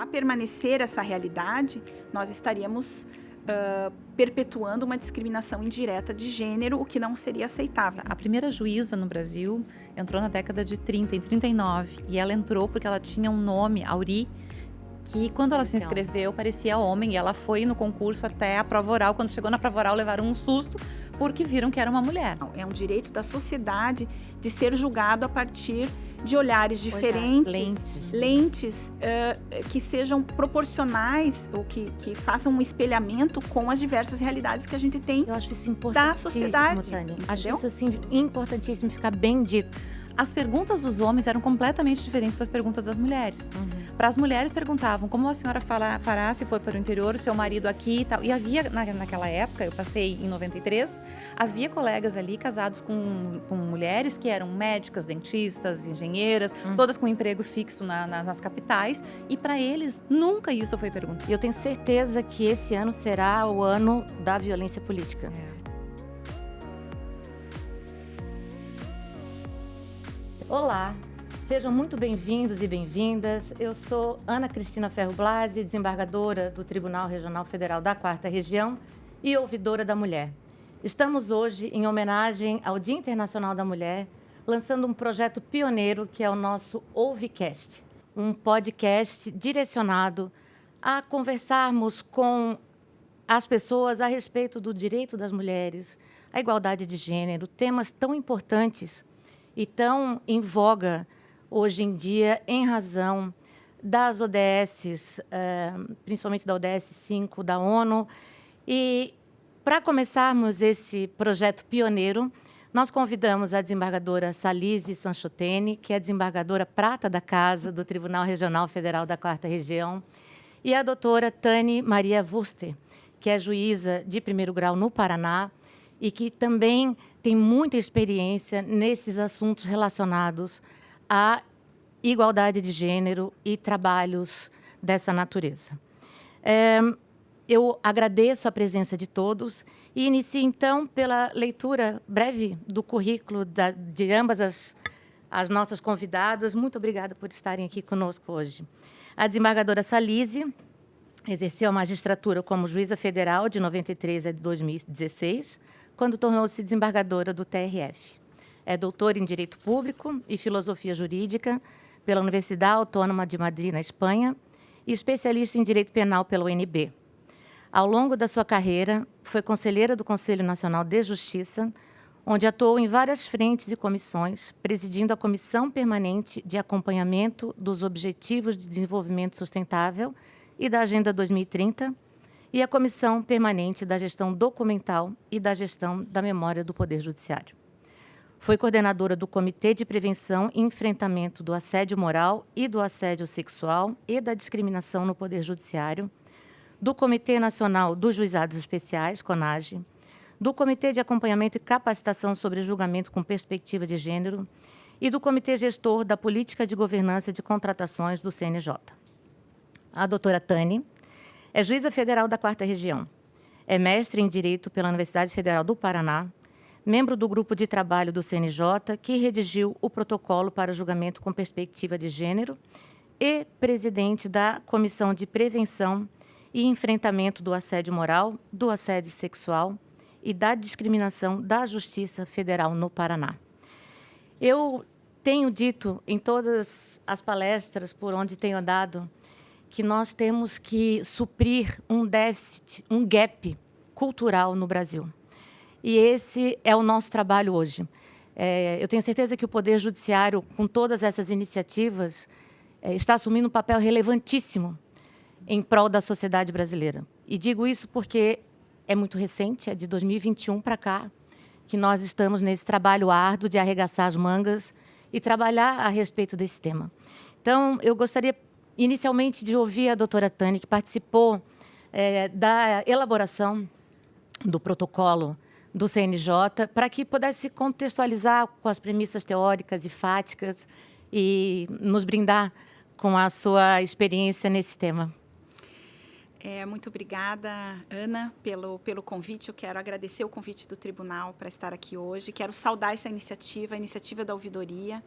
permanecer essa realidade, nós estaríamos perpetuando uma discriminação indireta de gênero, o que não seria aceitável. A primeira juíza no Brasil entrou na década de 30, em 39, e ela entrou porque ela tinha um nome, Auri, que quando ela se inscreveu parecia homem, e ela foi no concurso até a prova oral. Quando chegou na prova oral, levaram um susto porque viram que era uma mulher. É um direito da sociedade de ser julgado a partir de olhares diferentes, lentes que sejam proporcionais ou que façam um espelhamento com as diversas realidades que a gente tem. Eu acho isso da sociedade. Tânia. Acho isso assim importantíssimo ficar bem dito. As perguntas dos homens eram completamente diferentes das perguntas das mulheres. Para as mulheres perguntavam como a senhora fará se for para o interior, o seu marido aqui e tal. E havia, naquela época, eu passei em 93, havia colegas ali casados com mulheres que eram médicas, dentistas, engenheiras, todas com emprego fixo nas capitais. E para eles, nunca isso foi perguntado. E eu tenho certeza que esse ano será o ano da violência política. Olá, sejam muito bem-vindos e bem-vindas. Eu sou Ana Cristina Ferro Blasi, desembargadora do Tribunal Regional Federal da 4ª Região e ouvidora da mulher. Estamos hoje, em homenagem ao Dia Internacional da Mulher, lançando um projeto pioneiro que é o nosso OuveCast, um podcast direcionado a conversarmos com as pessoas a respeito do direito das mulheres, a igualdade de gênero, temas tão importantes e tão em voga hoje em dia, em razão das ODSs, principalmente da ODS 5 da ONU. E, para começarmos esse projeto pioneiro, nós convidamos a desembargadora Salise Sanchotene, que é a desembargadora prata da Casa do Tribunal Regional Federal da 4ª Região, e a doutora Tani Maria Wurster, que é juíza de primeiro grau no Paraná, e que também tem muita experiência nesses assuntos relacionados à igualdade de gênero e trabalhos dessa natureza. Eu agradeço a presença de todos e inicio, então, pela leitura breve do currículo de ambas as nossas convidadas. Muito obrigada por estarem aqui conosco hoje. A desembargadora Salise exerceu a magistratura como juíza federal de 93 a 2016, quando tornou-se desembargadora do TRF. É doutora em Direito Público e Filosofia Jurídica pela Universidade Autônoma de Madrid, na Espanha, e especialista em Direito Penal pela UNB. Ao longo da sua carreira, foi conselheira do Conselho Nacional de Justiça, onde atuou em várias frentes e comissões, presidindo a Comissão Permanente de Acompanhamento dos Objetivos de Desenvolvimento Sustentável e da Agenda 2030, e a Comissão Permanente da Gestão Documental e da Gestão da Memória do Poder Judiciário. Foi coordenadora do Comitê de Prevenção e Enfrentamento do Assédio Moral e do Assédio Sexual e da Discriminação no Poder Judiciário, do Comitê Nacional dos Juizados Especiais, CONAGE, do Comitê de Acompanhamento e Capacitação sobre Julgamento com Perspectiva de Gênero e do Comitê Gestor da Política de Governança de Contratações do CNJ. A doutora Tani é juíza federal da 4ª Região, é mestre em Direito pela Universidade Federal do Paraná, membro do grupo de trabalho do CNJ, que redigiu o protocolo para julgamento com perspectiva de gênero e presidente da Comissão de Prevenção e Enfrentamento do Assédio Moral, do Assédio Sexual e da Discriminação da Justiça Federal no Paraná. Eu tenho dito em todas as palestras por onde tenho andado que nós temos que suprir um déficit, um gap cultural no Brasil. E esse é o nosso trabalho hoje. Eu tenho certeza que o Poder Judiciário, com todas essas iniciativas, está assumindo um papel relevantíssimo em prol da sociedade brasileira. E digo isso porque é muito recente, é de 2021 para cá, que nós estamos nesse trabalho árduo de arregaçar as mangas e trabalhar a respeito desse tema. Então, eu gostaria inicialmente de ouvir a doutora Tani, que participou da elaboração do protocolo do CNJ, para que pudesse contextualizar com as premissas teóricas e fáticas e nos brindar com a sua experiência nesse tema. Muito obrigada, Ana, pelo convite. Eu quero agradecer o convite do tribunal para estar aqui hoje. Quero saudar essa iniciativa, a iniciativa da ouvidoria.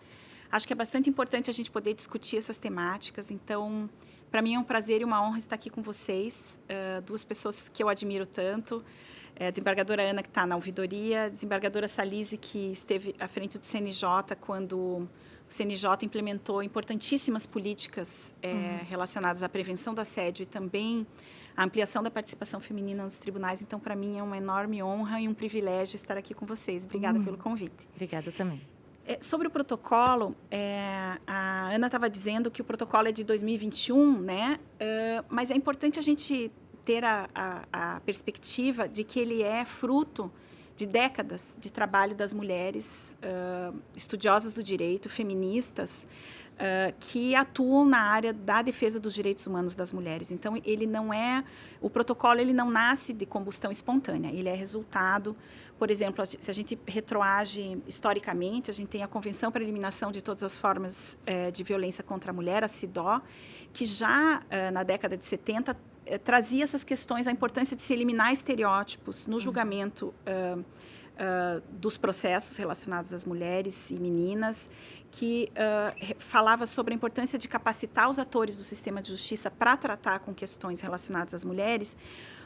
Acho que é bastante importante a gente poder discutir essas temáticas. Então, Para mim é um prazer e uma honra estar aqui com vocês, duas pessoas que eu admiro tanto. A desembargadora Ana, que está na ouvidoria, a desembargadora Salise, que esteve à frente do CNJ quando o CNJ implementou importantíssimas políticas relacionadas à prevenção do assédio e também a ampliação da participação feminina nos tribunais. Então, para mim, é uma enorme honra e um privilégio estar aqui com vocês. Obrigada pelo convite. Obrigada também. Sobre o protocolo, a Ana estava dizendo que o protocolo é de 2021, né? Mas é importante a gente ter a perspectiva de que ele é fruto de décadas de trabalho das mulheres estudiosas do direito, feministas, que atuam na área da defesa dos direitos humanos das mulheres. Então, o protocolo ele não nasce de combustão espontânea, ele é resultado, por exemplo, se a gente retroage historicamente, a gente tem a Convenção para a Eliminação de Todas as Formas de Violência contra a Mulher, a CEDAW, que já na década de 70 trazia essas questões, a importância de se eliminar estereótipos no julgamento dos processos relacionados às mulheres e meninas, que falava sobre a importância de capacitar os atores do sistema de justiça para tratar com questões relacionadas às mulheres,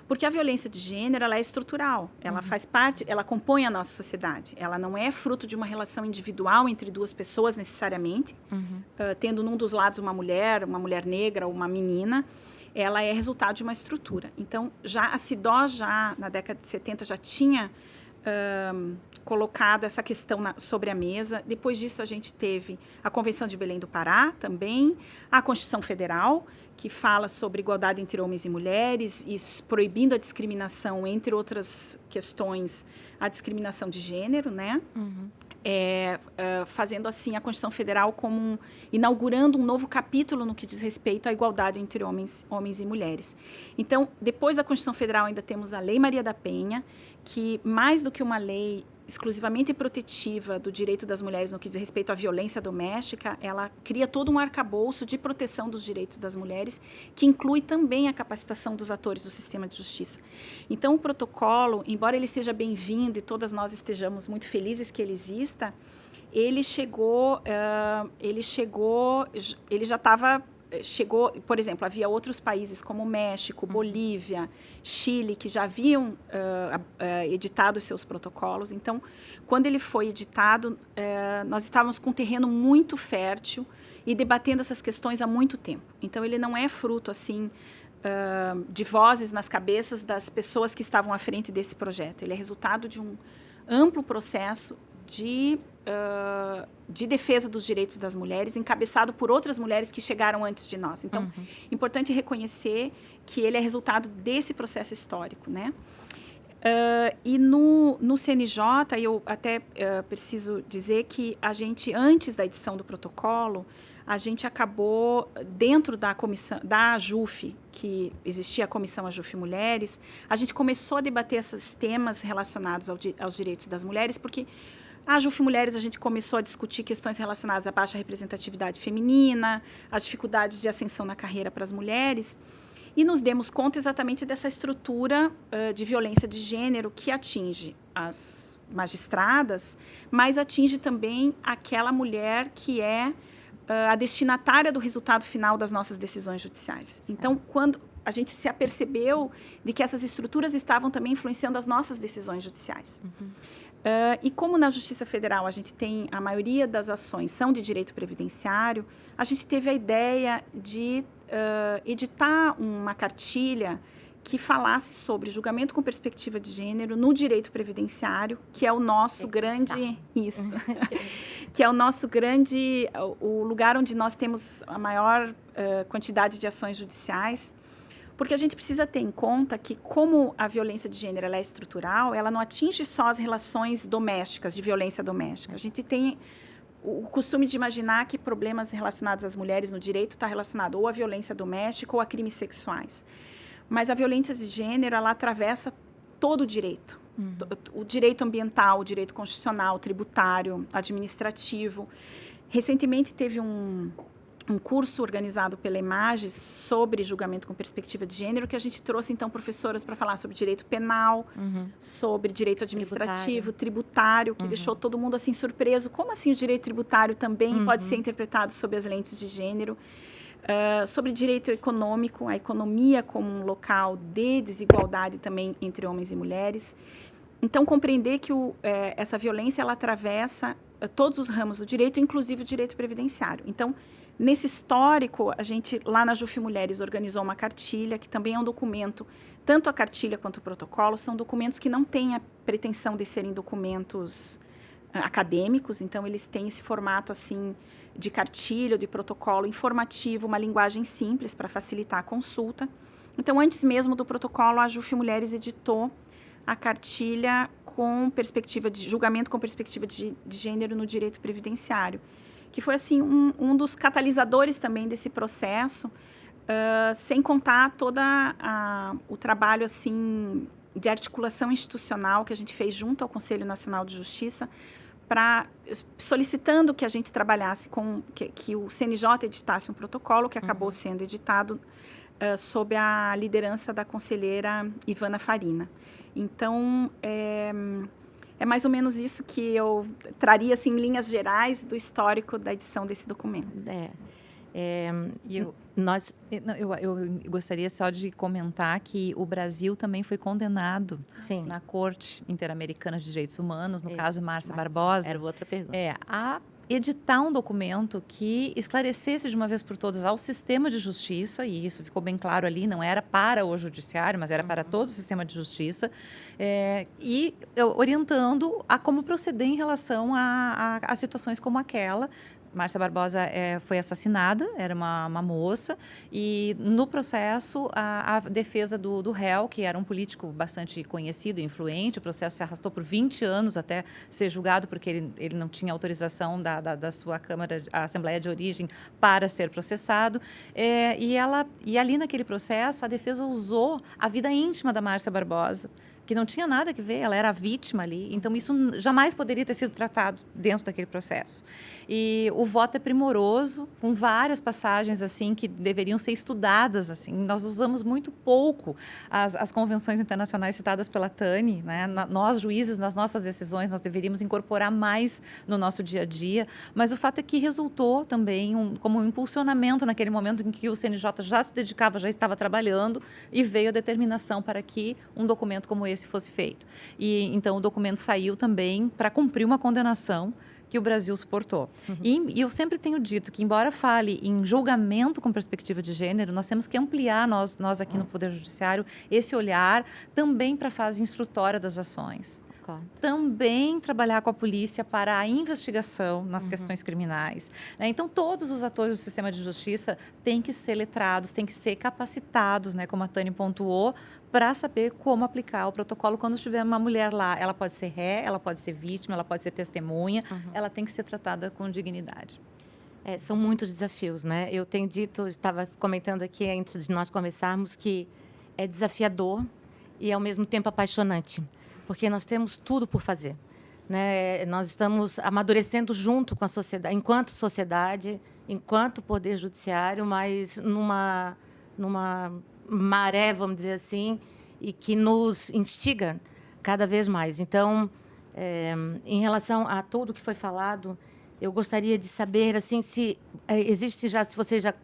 porque a violência de gênero ela é estrutural, ela faz parte, ela compõe a nossa sociedade, ela não é fruto de uma relação individual entre duas pessoas necessariamente, tendo num dos lados uma mulher negra ou uma menina, ela é resultado de uma estrutura. Então, a CEDAW, na década de 70, já tinha colocado essa questão sobre a mesa. Depois disso, a gente teve a Convenção de Belém do Pará, também, a Constituição Federal, que fala sobre igualdade entre homens e mulheres, e proibindo a discriminação, entre outras questões, a discriminação de gênero, né? Fazendo assim a Constituição Federal como inaugurando um novo capítulo no que diz respeito à igualdade entre homens e mulheres. Então, depois da Constituição Federal ainda temos a Lei Maria da Penha, que mais do que uma lei exclusivamente protetiva do direito das mulheres no que diz respeito à violência doméstica, ela cria todo um arcabouço de proteção dos direitos das mulheres, que inclui também a capacitação dos atores do sistema de justiça. Então, o protocolo, embora ele seja bem-vindo e todas nós estejamos muito felizes que ele exista, ele chegou, por exemplo, havia outros países como México, Bolívia, Chile, que já haviam editado os seus protocolos. Então, quando ele foi editado, nós estávamos com um terreno muito fértil e debatendo essas questões há muito tempo. Então, ele não é fruto, assim, de vozes nas cabeças das pessoas que estavam à frente desse projeto. Ele é resultado de um amplo processo de defesa dos direitos das mulheres, encabeçado por outras mulheres que chegaram antes de nós. Então, importante reconhecer que ele é resultado desse processo histórico, né? E no CNJ, eu até preciso dizer que a gente, antes da edição do protocolo, a gente acabou, dentro da comissão, da AJUF, que existia a Comissão AJUF Mulheres, a gente começou a debater esses temas relacionados aos direitos das mulheres, porque a AJUF Mulheres, a gente começou a discutir questões relacionadas à baixa representatividade feminina, as dificuldades de ascensão na carreira para as mulheres, e nos demos conta exatamente dessa estrutura de violência de gênero que atinge as magistradas, mas atinge também aquela mulher que é a destinatária do resultado final das nossas decisões judiciais. Então, quando a gente se apercebeu de que essas estruturas estavam também influenciando as nossas decisões judiciais. E como na Justiça Federal a gente tem, a maioria das ações são de direito previdenciário, a gente teve a ideia de editar uma cartilha que falasse sobre julgamento com perspectiva de gênero no direito previdenciário, que é o nosso grande... Isso. Que é o nosso grande... O lugar onde nós temos a maior quantidade de ações judiciais. Porque a gente precisa ter em conta que, como a violência de gênero ela é estrutural, ela não atinge só as relações domésticas, de violência doméstica. A gente tem o costume de imaginar que problemas relacionados às mulheres no direito está relacionado ou à violência doméstica ou a crimes sexuais. Mas a violência de gênero, ela atravessa todo o direito. O direito ambiental, o direito constitucional, tributário, administrativo. Recentemente teve um curso organizado pela Images sobre julgamento com perspectiva de gênero, que a gente trouxe, então, professoras para falar sobre direito penal, sobre direito administrativo, tributário, que deixou todo mundo, assim, surpreso. Como assim o direito tributário também pode ser interpretado sob as lentes de gênero? Sobre direito econômico, a economia como um local de desigualdade também entre homens e mulheres. Então, compreender que essa violência ela atravessa todos os ramos do direito, inclusive o direito previdenciário. Então, nesse histórico, a gente, lá na JUF Mulheres, organizou uma cartilha, que também é um documento, tanto a cartilha quanto o protocolo, são documentos que não têm a pretensão de serem documentos acadêmicos, então eles têm esse formato, assim, de cartilha, de protocolo informativo, uma linguagem simples para facilitar a consulta. Então, antes mesmo do protocolo, a JUF Mulheres editou a cartilha com perspectiva de julgamento com perspectiva de gênero no direito previdenciário, que foi assim um dos catalisadores também desse processo, sem contar todo o trabalho assim de articulação institucional que a gente fez junto ao Conselho Nacional de Justiça, solicitando que a gente trabalhasse que o CNJ editasse um protocolo que acabou sendo editado sob a liderança da conselheira Ivana Farina. Então, é mais ou menos isso que eu traria, assim, em linhas gerais, do histórico da edição desse documento. Eu gostaria só de comentar que o Brasil também foi condenado na Corte Interamericana de Direitos Humanos, no caso Márcia Barbosa. Era outra pergunta. A editar um documento que esclarecesse de uma vez por todas ao sistema de justiça, e isso ficou bem claro ali, não era para o judiciário, mas era para todo o sistema de justiça, e orientando a como proceder em relação a situações como aquela. Márcia Barbosa foi assassinada, era uma moça, e no processo a defesa do réu, que era um político bastante conhecido e influente, o processo se arrastou por 20 anos até ser julgado, porque ele não tinha autorização da sua Câmara, a Assembleia de Origem, para ser processado, e ali naquele processo a defesa usou a vida íntima da Márcia Barbosa, que não tinha nada a ver, ela era a vítima ali, então isso jamais poderia ter sido tratado dentro daquele processo. E o voto é primoroso, com várias passagens assim que deveriam ser estudadas. Assim. Nós usamos muito pouco as convenções internacionais citadas pela Tani, né? Nós, juízes, nas nossas decisões, nós deveríamos incorporar mais no nosso dia a dia, mas o fato é que resultou também como um impulsionamento naquele momento em que o CNJ já se dedicava, já estava trabalhando, e veio a determinação para que um documento como esse fosse feito. E então o documento saiu também para cumprir uma condenação que o Brasil suportou. E eu sempre tenho dito que, embora fale em julgamento com perspectiva de gênero, nós temos que ampliar, nós aqui no Poder Judiciário, esse olhar também para a fase instrutória das ações. Também trabalhar com a polícia para a investigação nas questões criminais. Né? Então, todos os atores do sistema de justiça têm que ser letrados, têm que ser capacitados, né, como a Tani pontuou, para saber como aplicar o protocolo quando tiver uma mulher lá. Ela pode ser ré, ela pode ser vítima, ela pode ser testemunha, ela tem que ser tratada com dignidade. São muitos desafios, né? Eu tenho dito, estava comentando aqui antes de nós começarmos, que é desafiador e, ao mesmo tempo, apaixonante, porque nós temos tudo por fazer, né? Nós estamos amadurecendo junto com a sociedade, enquanto poder judiciário, mas numa maré, vamos dizer assim, e que nos instiga cada vez mais. Então, em relação a tudo que foi falado, eu gostaria de saber assim se existe já, se vocês já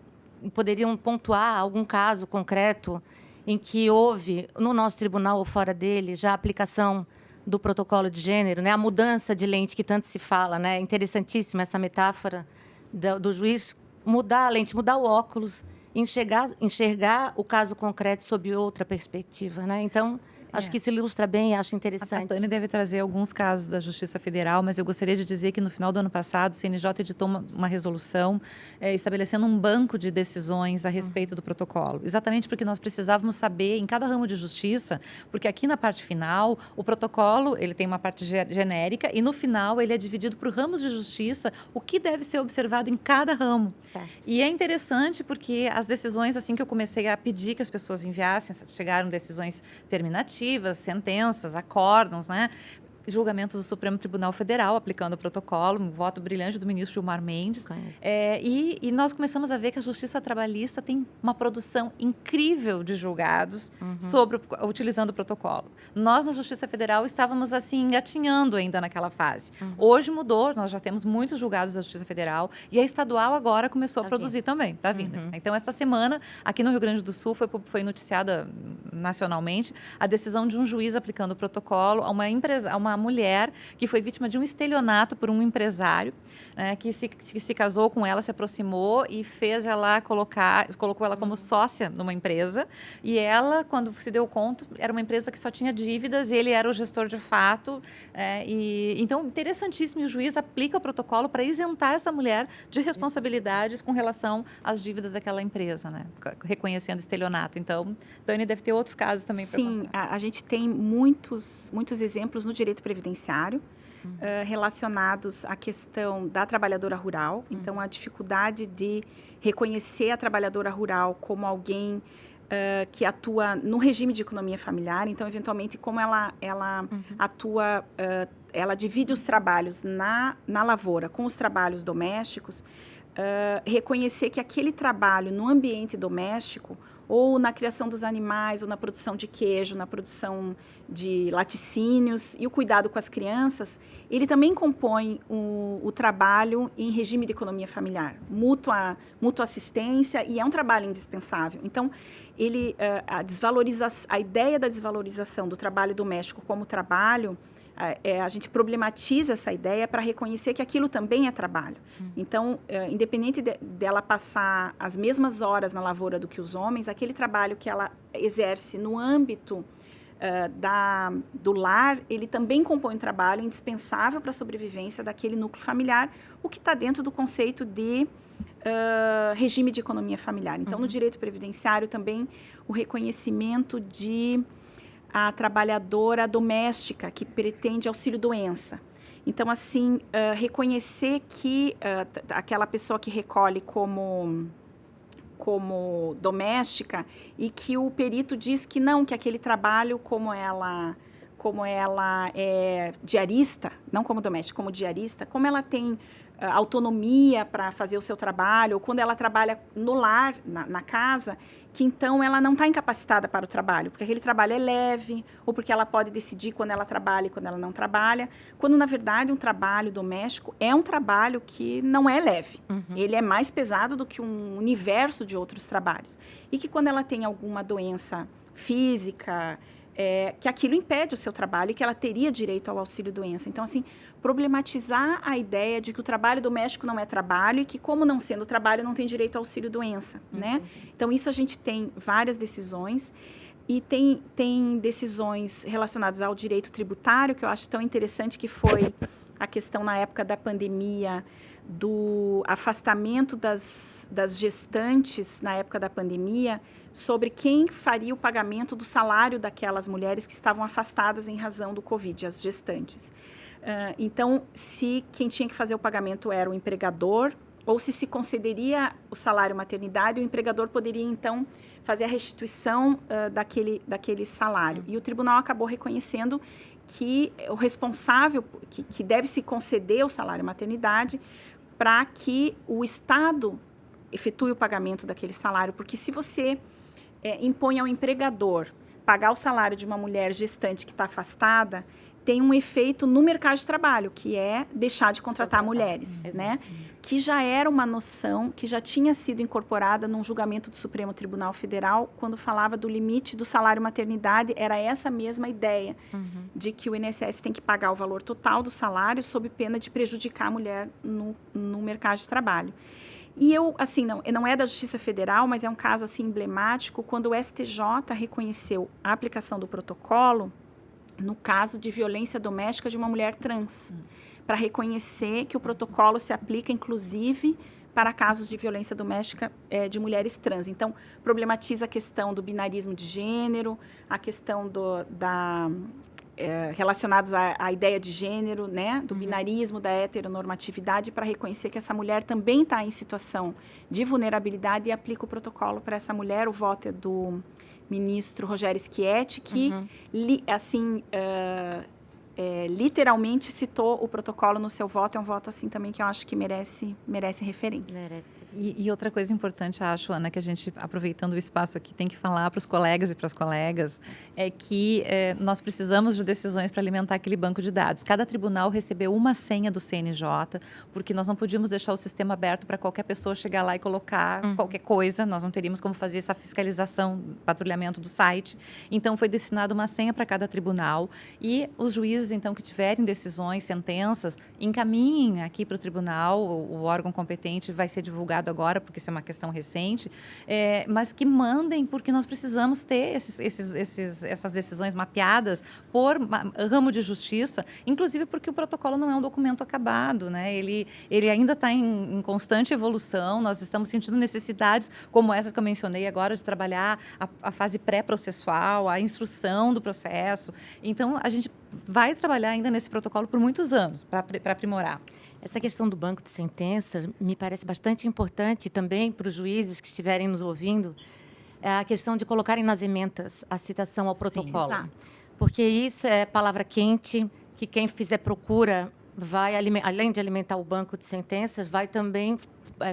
poderiam pontuar algum caso concreto em que houve, no nosso tribunal ou fora dele, já a aplicação do protocolo de gênero, né? A mudança de lente que tanto se fala, né? É interessantíssima essa metáfora do juiz mudar a lente, mudar o óculos, enxergar o caso concreto sob outra perspectiva, né? Então, acho que isso ilustra bem e acho interessante. A Tani deve trazer alguns casos da Justiça Federal, mas eu gostaria de dizer que no final do ano passado o CNJ editou uma resolução estabelecendo um banco de decisões a respeito do protocolo. Exatamente porque nós precisávamos saber em cada ramo de justiça, porque aqui na parte final o protocolo ele tem uma parte genérica e no final ele é dividido por ramos de justiça, o que deve ser observado em cada ramo. Certo. E é interessante porque as decisões, assim que eu comecei a pedir que as pessoas enviassem, chegaram decisões terminativas, sentenças, acórdãos, né? julgamentos do Supremo Tribunal Federal aplicando o protocolo, um voto brilhante do ministro Gilmar Mendes. E nós começamos a ver que a Justiça Trabalhista tem uma produção incrível de julgados utilizando o protocolo. Nós, na Justiça Federal, estávamos assim, engatinhando ainda naquela fase. Hoje mudou, nós já temos muitos julgados da Justiça Federal e a estadual agora começou a produzir também, está vindo. Então, essa semana, aqui no Rio Grande do Sul, foi noticiada nacionalmente a decisão de um juiz aplicando o protocolo a uma mulher que foi vítima de um estelionato por um empresário, né, que se casou com ela, se aproximou e fez ela colocou ela como sócia numa empresa, e ela, quando se deu conta, era uma empresa que só tinha dívidas e ele era o gestor de fato, então, interessantíssimo, e o juiz aplica o protocolo para isentar essa mulher de responsabilidades com relação às dívidas daquela empresa, né, reconhecendo estelionato. Então, Dani deve ter outros casos também. Sim, a gente tem muitos exemplos no direito previdenciário, relacionados à questão da trabalhadora rural. Então, a dificuldade de reconhecer a trabalhadora rural como alguém que atua no regime de economia familiar. Então, eventualmente, como ela atua, ela divide os trabalhos na lavoura com os trabalhos domésticos, reconhecer que aquele trabalho no ambiente doméstico, ou na criação dos animais, ou na produção de queijo, na produção de laticínios e o cuidado com as crianças, ele também compõe o trabalho em regime de economia familiar, mútua assistência, e é um trabalho indispensável. Então, a ideia da desvalorização do trabalho doméstico como trabalho, a gente problematiza essa ideia para reconhecer que aquilo também é trabalho. Então, independente dela passar as mesmas horas na lavoura do que os homens, aquele trabalho que ela exerce no âmbito do lar, ele também compõe um trabalho indispensável para a sobrevivência daquele núcleo familiar, o que está dentro do conceito de regime de economia familiar. Então, no direito previdenciário também o reconhecimento de a trabalhadora doméstica que pretende auxílio-doença. Então, assim, reconhecer que aquela pessoa que recolhe como doméstica, e que o perito diz que não, que aquele trabalho, como ela é diarista, não como doméstica, como diarista, como ela tem autonomia para fazer o seu trabalho, ou quando ela trabalha no lar, na casa, que então ela não está incapacitada para o trabalho, porque aquele trabalho é leve, ou porque ela pode decidir quando ela trabalha e quando ela não trabalha, quando, na verdade, um trabalho doméstico é um trabalho que não é leve. Ele é mais pesado do que um universo de outros trabalhos. E que quando ela tem alguma doença física, que aquilo impede o seu trabalho e que ela teria direito ao auxílio-doença. Então, assim, problematizar a ideia de que o trabalho doméstico não é trabalho e que, como não sendo trabalho, não tem direito ao auxílio-doença, né? Então, isso a gente tem várias decisões, e tem decisões relacionadas ao direito tributário, que eu acho tão interessante, que foi a questão na época da pandemia, do afastamento das gestantes na época da pandemia, sobre quem faria o pagamento do salário daquelas mulheres que estavam afastadas em razão do Covid, as gestantes. Então, se quem tinha que fazer o pagamento era o empregador, ou se concederia o salário maternidade, o empregador poderia, então, fazer a restituição daquele salário. E o tribunal acabou reconhecendo que o responsável, que deve se conceder o salário maternidade, para que o Estado efetue o pagamento daquele salário, porque se você impõe ao empregador pagar o salário de uma mulher gestante que está afastada, tem um efeito no mercado de trabalho, que é deixar de contratar mulheres, né? Que já era uma noção que já tinha sido incorporada num julgamento do Supremo Tribunal Federal, quando falava do limite do salário maternidade, era essa mesma ideia, de que o INSS tem que pagar o valor total do salário sob pena de prejudicar a mulher no mercado de trabalho. E não é da Justiça Federal, mas é um caso assim emblemático, quando o STJ reconheceu a aplicação do protocolo no caso de violência doméstica de uma mulher trans, para reconhecer que o protocolo se aplica, inclusive, para casos de violência doméstica de mulheres trans. Então, problematiza a questão do binarismo de gênero, a questão relacionados à ideia de gênero, né, do binarismo, da heteronormatividade, para reconhecer que essa mulher também está em situação de vulnerabilidade e aplica o protocolo para essa mulher. O voto é do ministro Rogério Schietti, que literalmente citou o protocolo no seu voto, é um voto assim também que eu acho que merece referência. E outra coisa importante, acho, Ana, que a gente, aproveitando o espaço aqui, tem que falar para os colegas e para as colegas, é que nós precisamos de decisões para alimentar aquele banco de dados. Cada tribunal recebeu uma senha do CNJ, porque nós não podíamos deixar o sistema aberto para qualquer pessoa chegar lá e colocar qualquer coisa, nós não teríamos como fazer essa fiscalização, patrulhamento do site. Então, foi destinada uma senha para cada tribunal e os juízes, então, que tiverem decisões, sentenças, encaminhem aqui para o tribunal, o órgão competente vai ser divulgado agora, porque isso é uma questão recente, mas que mandem, porque nós precisamos ter essas decisões mapeadas por ramo de justiça, inclusive porque o protocolo não é um documento acabado, né? Ele ainda está em constante evolução, nós estamos sentindo necessidades como essas que eu mencionei agora, de trabalhar a fase pré-processual, a instrução do processo. Então, a gente vai trabalhar ainda nesse protocolo por muitos anos, para aprimorar. Essa questão do banco de sentenças me parece bastante importante também para os juízes que estiverem nos ouvindo, a questão de colocarem nas ementas a citação ao protocolo. Exato. Porque isso é palavra quente, que quem fizer procura vai, além de alimentar o banco de sentenças, vai também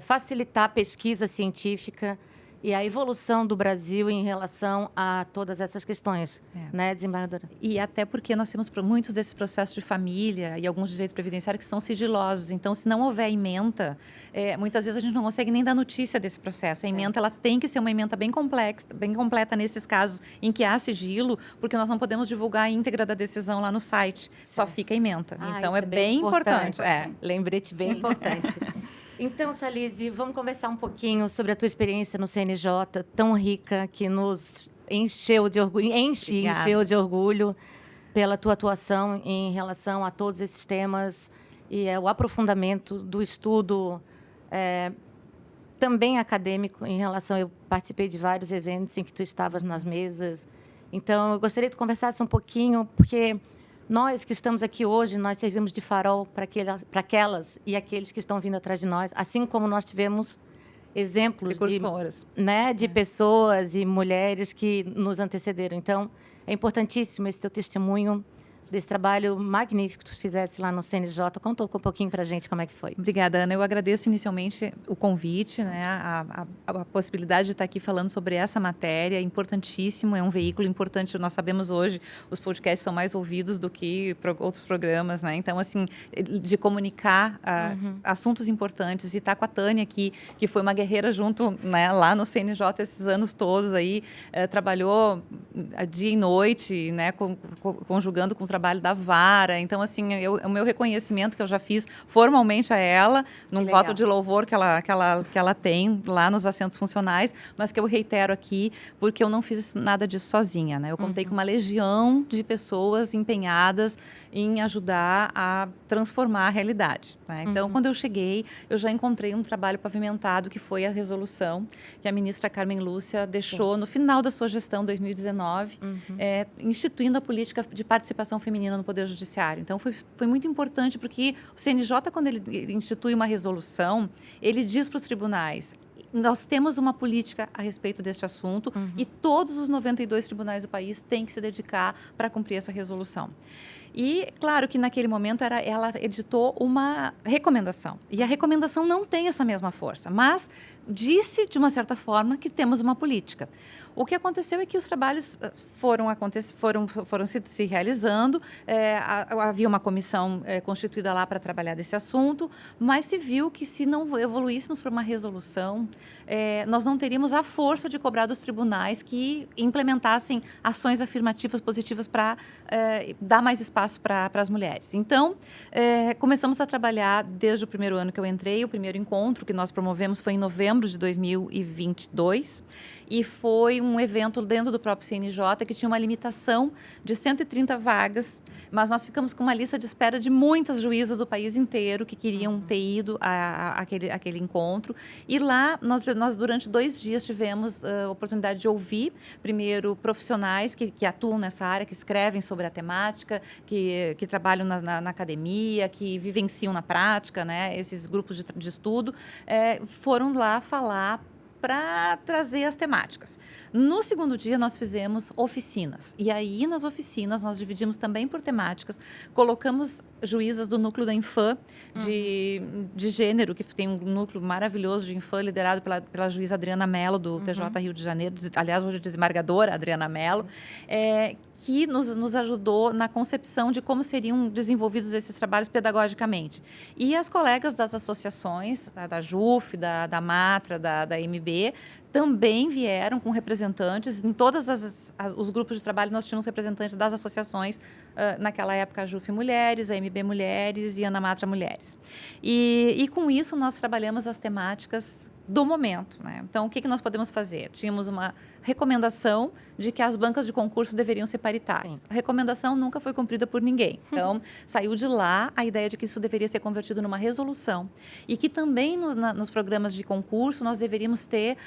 facilitar a pesquisa científica e a evolução do Brasil em relação a todas essas questões, né, desembargadora? E até porque nós temos muitos desses processos de família e alguns direitos previdenciários que são sigilosos. Então, se não houver ementa, muitas vezes a gente não consegue nem dar notícia desse processo. A ementa, ela tem que ser uma ementa bem complexa, bem completa nesses casos em que há sigilo, porque nós não podemos divulgar a íntegra da decisão lá no site. Só fica a ementa. Então, é bem importante. Lembrete bem importante. Então, Salise, vamos conversar um pouquinho sobre a tua experiência no CNJ, tão rica, que nos encheu de orgulho pela tua atuação em relação a todos esses temas e o aprofundamento do estudo também acadêmico em relação... Eu participei de vários eventos em que tu estavas nas mesas. Então, eu gostaria que tu conversasse um pouquinho, porque... Nós que estamos aqui hoje, nós servimos de farol para aquelas e aqueles que estão vindo atrás de nós, assim como nós tivemos exemplos de pessoas e mulheres que nos antecederam. Então, é importantíssimo esse teu testemunho desse trabalho magnífico que tu fizesse lá no CNJ. Conta um pouquinho para a gente como é que foi. Obrigada, Ana. Eu agradeço inicialmente o convite, né, a possibilidade de estar aqui falando sobre essa matéria. Importantíssimo, é um veículo importante. Nós sabemos hoje, os podcasts são mais ouvidos do que outros programas, né? Então, assim, de comunicar assuntos importantes. E estar com a Tânia aqui, que foi uma guerreira junto, né, lá no CNJ esses anos todos aí, trabalhou dia e noite, né, conjugando com o trabalho da vara. Então, assim, o meu reconhecimento que eu já fiz formalmente a ela, num voto de louvor que ela tem lá nos assentos funcionais, mas que eu reitero aqui, porque eu não fiz nada disso sozinha, né? Eu contei com uma legião de pessoas empenhadas em ajudar a transformar a realidade, né? Então, quando eu cheguei, eu já encontrei um trabalho pavimentado, que foi a resolução que a ministra Carmen Lúcia deixou no final da sua gestão, 2019, instituindo a política de participação feminina no Poder Judiciário. Então, foi muito importante, porque o CNJ, quando ele institui uma resolução, ele diz para os tribunais: nós temos uma política a respeito deste assunto e todos os 92 tribunais do país têm que se dedicar para cumprir essa resolução. E, claro, que naquele momento ela editou uma recomendação. E a recomendação não tem essa mesma força, mas disse, de uma certa forma, que temos uma política. O que aconteceu é que os trabalhos foram se realizando, havia uma comissão constituída lá para trabalhar desse assunto, mas se viu que, se não evoluíssemos para uma resolução, nós não teríamos a força de cobrar dos tribunais que implementassem ações afirmativas positivas para dar mais espaço para as mulheres. Então, começamos a trabalhar desde o primeiro ano que eu entrei. O primeiro encontro que nós promovemos foi em novembro de 2022 e foi um evento dentro do próprio CNJ que tinha uma limitação de 130 vagas, mas nós ficamos com uma lista de espera de muitas juízas do país inteiro que queriam ter ido àquele encontro. E lá, nós durante 2 dias tivemos a oportunidade de ouvir, primeiro, profissionais que atuam nessa área, que escrevem sobre a temática, que trabalham na academia, que vivenciam na prática, né? Esses grupos de estudo foram lá falar para trazer as temáticas. No segundo dia, nós fizemos oficinas. E aí, nas oficinas, nós dividimos também por temáticas. Colocamos juízas do núcleo da Infam, de gênero, que tem um núcleo maravilhoso de Infam, liderado pela juíza Adriana Mello, do TJ Rio de Janeiro. Aliás, hoje desembargadora Adriana Mello, que nos ajudou na concepção de como seriam desenvolvidos esses trabalhos pedagogicamente. E as colegas das associações, da JUF, da Matra, da MB, também vieram com representantes. Em todos os grupos de trabalho, nós tínhamos representantes das associações, naquela época, a JUF Mulheres, a MB Mulheres e a Ana Matra Mulheres. E com isso, nós trabalhamos as temáticas do momento, né? Então, o que nós podemos fazer? Tínhamos uma recomendação de que as bancas de concurso deveriam ser paritárias. Sim. A recomendação nunca foi cumprida por ninguém. Então, saiu de lá a ideia de que isso deveria ser convertido numa resolução e que também nos programas de concurso nós deveríamos ter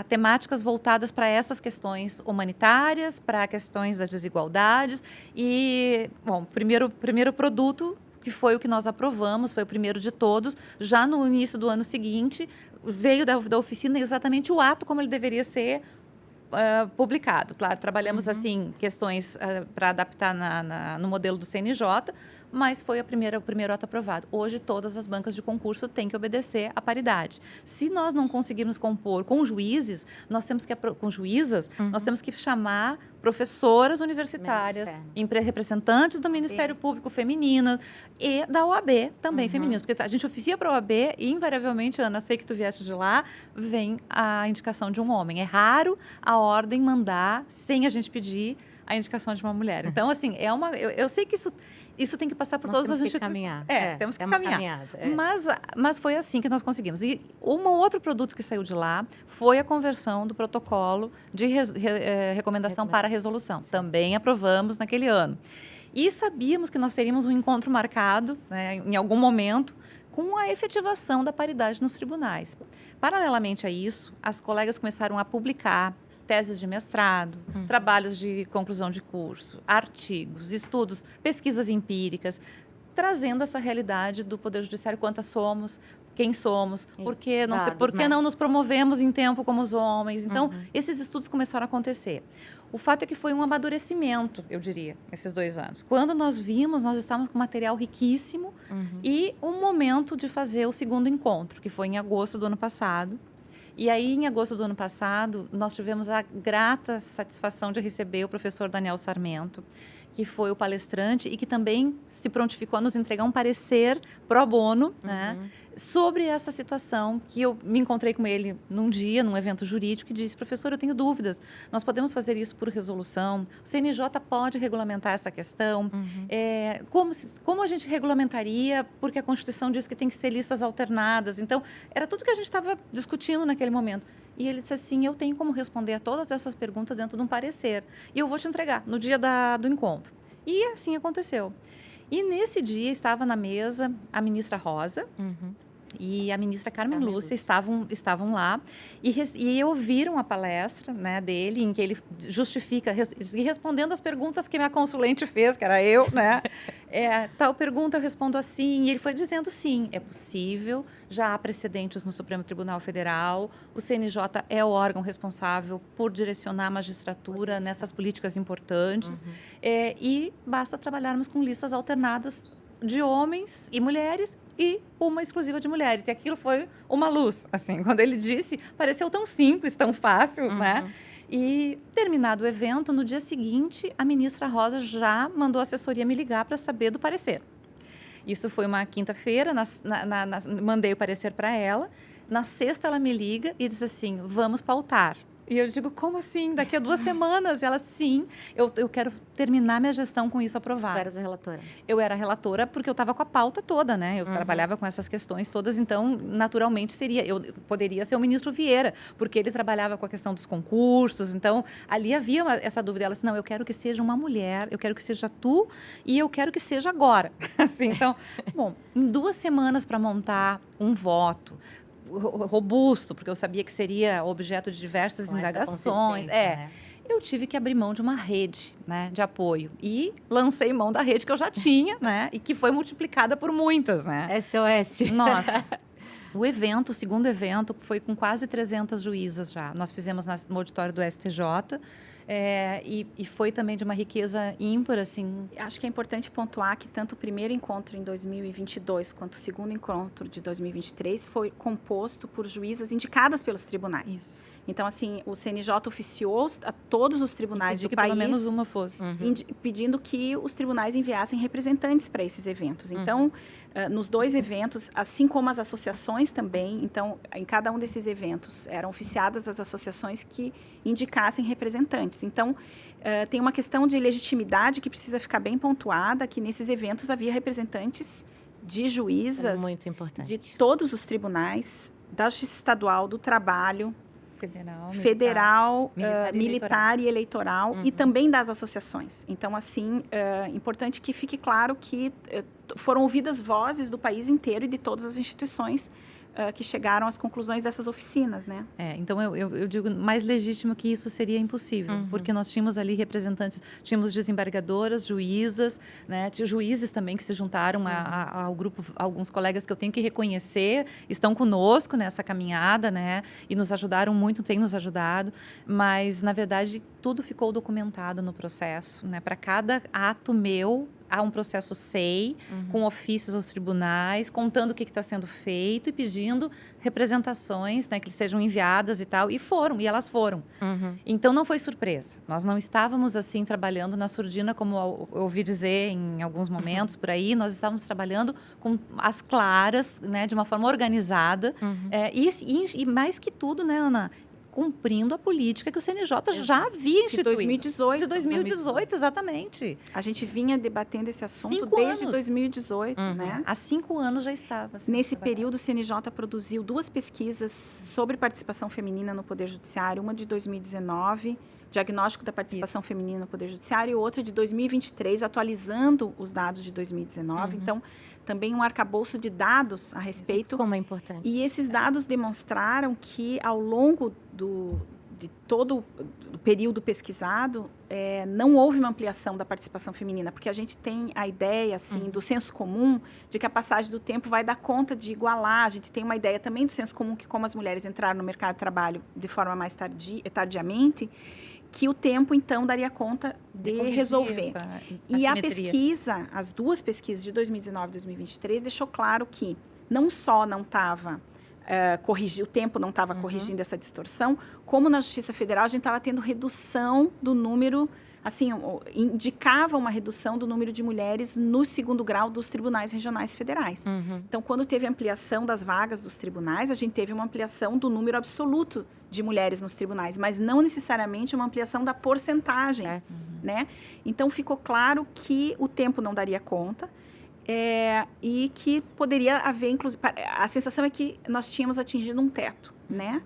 temáticas voltadas para essas questões humanitárias, para questões das desigualdades e, bom, primeiro produto, que foi o que nós aprovamos, foi o primeiro de todos, já no início do ano seguinte, veio da oficina exatamente o ato como ele deveria ser publicado. Claro, trabalhamos assim questões para adaptar no modelo do CNJ, mas foi o primeiro ato aprovado. Hoje, todas as bancas de concurso têm que obedecer à paridade. Se nós não conseguirmos compor com juízes, nós temos que chamar professoras universitárias, representantes do Ministério Público feminino e da OAB também femininas, porque a gente oficia para a OAB e, invariavelmente, Ana, sei que tu vieste de lá, vem a indicação de um homem. É raro a ordem mandar, sem a gente pedir, a indicação de uma mulher. Então, assim, eu sei que isso tem que passar por todas as instituições. Temos que caminhar. Mas foi assim que nós conseguimos. E um outro produto que saiu de lá foi a conversão do protocolo de recomendação para a resolução. Sim. Também aprovamos naquele ano. E sabíamos que nós teríamos um encontro marcado, né, em algum momento, com a efetivação da paridade nos tribunais. Paralelamente a isso, as colegas começaram a publicar teses de mestrado, trabalhos de conclusão de curso, artigos, estudos, pesquisas empíricas, trazendo essa realidade do Poder Judiciário, quantas somos, quem somos, por que não nos promovemos em tempo como os homens. Então, esses estudos começaram a acontecer. O fato é que foi um amadurecimento, eu diria, esses 2 anos. Quando nós vimos, nós estávamos com material riquíssimo e um momento de fazer o segundo encontro, que foi em agosto do ano passado. E aí, em agosto do ano passado, nós tivemos a grata satisfação de receber o professor Daniel Sarmento, que foi o palestrante e que também se prontificou a nos entregar um parecer pro bono, né, sobre essa situação, que eu me encontrei com ele num dia, num evento jurídico, e disse: professor, eu tenho dúvidas, nós podemos fazer isso por resolução, o CNJ pode regulamentar essa questão, como a gente regulamentaria, porque a Constituição diz que tem que ser listas alternadas. Então, era tudo que a gente estava discutindo naquele momento. E ele disse assim: eu tenho como responder a todas essas perguntas dentro de um parecer. E eu vou te entregar no dia do encontro. E assim aconteceu. E nesse dia estava na mesa a ministra Rosa e a ministra Carmen Lúcia estavam lá e ouviram a palestra, né, dele, em que ele justifica, e respondendo as perguntas que minha consulente fez, que era eu, né? Tal pergunta eu respondo assim, e ele foi dizendo sim, é possível, já há precedentes no Supremo Tribunal Federal, o CNJ é o órgão responsável por direcionar a magistratura nessas políticas importantes, e basta trabalharmos com listas alternadas de homens e mulheres e uma exclusiva de mulheres. E aquilo foi uma luz, assim, quando ele disse, pareceu tão simples, tão fácil, né? E, terminado o evento, no dia seguinte, a ministra Rosa já mandou a assessoria me ligar para saber do parecer. Isso foi uma quinta-feira, mandei o parecer para ela. Na sexta, ela me liga e diz assim: vamos pautar. E eu digo: como assim? Daqui a 2 semanas? Ela: sim, eu quero terminar minha gestão com isso aprovado. Tu eras a relatora? Eu era relatora porque eu estava com a pauta toda, né? Eu trabalhava com essas questões todas, então, naturalmente, eu poderia ser o ministro Vieira, porque ele trabalhava com a questão dos concursos. Então, ali havia essa dúvida. Ela disse: não, eu quero que seja uma mulher, eu quero que seja tu e eu quero que seja agora. Assim, então, bom, em 2 semanas para montar um voto robusto, porque eu sabia que seria objeto de diversas indagações. Né? Eu tive que abrir mão de uma rede, né, de apoio. E lancei mão da rede que eu já tinha, né? E que foi multiplicada por muitas, né? SOS. Nossa. O segundo evento, foi com quase 300 juízas já. Nós fizemos no auditório do STJ. E foi também de uma riqueza ímpar, assim. Acho que é importante pontuar que tanto o primeiro encontro em 2022 quanto o segundo encontro de 2023 foi composto por juízas indicadas pelos tribunais. Isso. Então, assim, o CNJ oficiou a todos os tribunais do país, pelo menos uma fosse. Pedindo que os tribunais enviassem representantes para esses eventos. Então, nos 2 eventos, assim como as associações também, então, em cada um desses eventos, eram oficiadas as associações que indicassem representantes. Então, tem uma questão de legitimidade que precisa ficar bem pontuada, que nesses eventos havia representantes de juízas muito importante. De todos os tribunais, da Justiça Estadual, do Trabalho, Federal, militar e eleitoral, e também das associações. Então, assim, é importante que fique claro que foram ouvidas vozes do país inteiro e de todas as instituições que chegaram às conclusões dessas oficinas, né? Então eu digo, mais legítimo que isso seria impossível, porque nós tínhamos ali representantes, tínhamos desembargadoras, juízas, né? Juízes também que se juntaram ao grupo, alguns colegas que eu tenho que reconhecer, estão conosco nessa caminhada, né? E nos ajudaram muito, têm nos ajudado, mas, na verdade, tudo ficou documentado no processo, né? Para cada ato meu, há um processo SEI, com ofícios aos tribunais, contando o que está sendo feito e pedindo representações, né, que sejam enviadas e tal. E elas foram. Então, não foi surpresa. Nós não estávamos, assim, trabalhando na surdina, como eu ouvi dizer em alguns momentos por aí. Nós estávamos trabalhando com as claras, né, de uma forma organizada. E mais que tudo, né, Ana? Cumprindo a política que o CNJ já havia instituído. De 2018, exatamente. A gente vinha debatendo esse assunto 5 desde anos. 2018, né? Há 5 anos já estava. Nesse período, o CNJ produziu 2 pesquisas sobre participação feminina no Poder Judiciário, uma de 2019, diagnóstico da participação feminina no Poder Judiciário, e outra de 2023, atualizando os dados de 2019. Então, também um arcabouço de dados a respeito. Como é importante. E esses dados demonstraram que, ao longo de todo o período pesquisado, não houve uma ampliação da participação feminina, porque a gente tem a ideia, assim, do senso comum, de que a passagem do tempo vai dar conta de igualar. A gente tem uma ideia também do senso comum que, como as mulheres entraram no mercado de trabalho de forma mais tardiamente, que o tempo, então, daria conta de resolver. E a pesquisa, as 2 pesquisas de 2019 e 2023, deixou claro que não só não estava o tempo não estava corrigindo essa distorção, como na Justiça Federal a gente estava tendo redução do número, assim, indicava uma redução do número de mulheres no 2º grau dos tribunais regionais federais. Então, quando teve ampliação das vagas dos tribunais, a gente teve uma ampliação do número absoluto de mulheres nos tribunais, mas não necessariamente uma ampliação da porcentagem, né? Então, ficou claro que o tempo não daria conta, e que poderia haver, inclusive, a sensação é que nós tínhamos atingido um teto, né?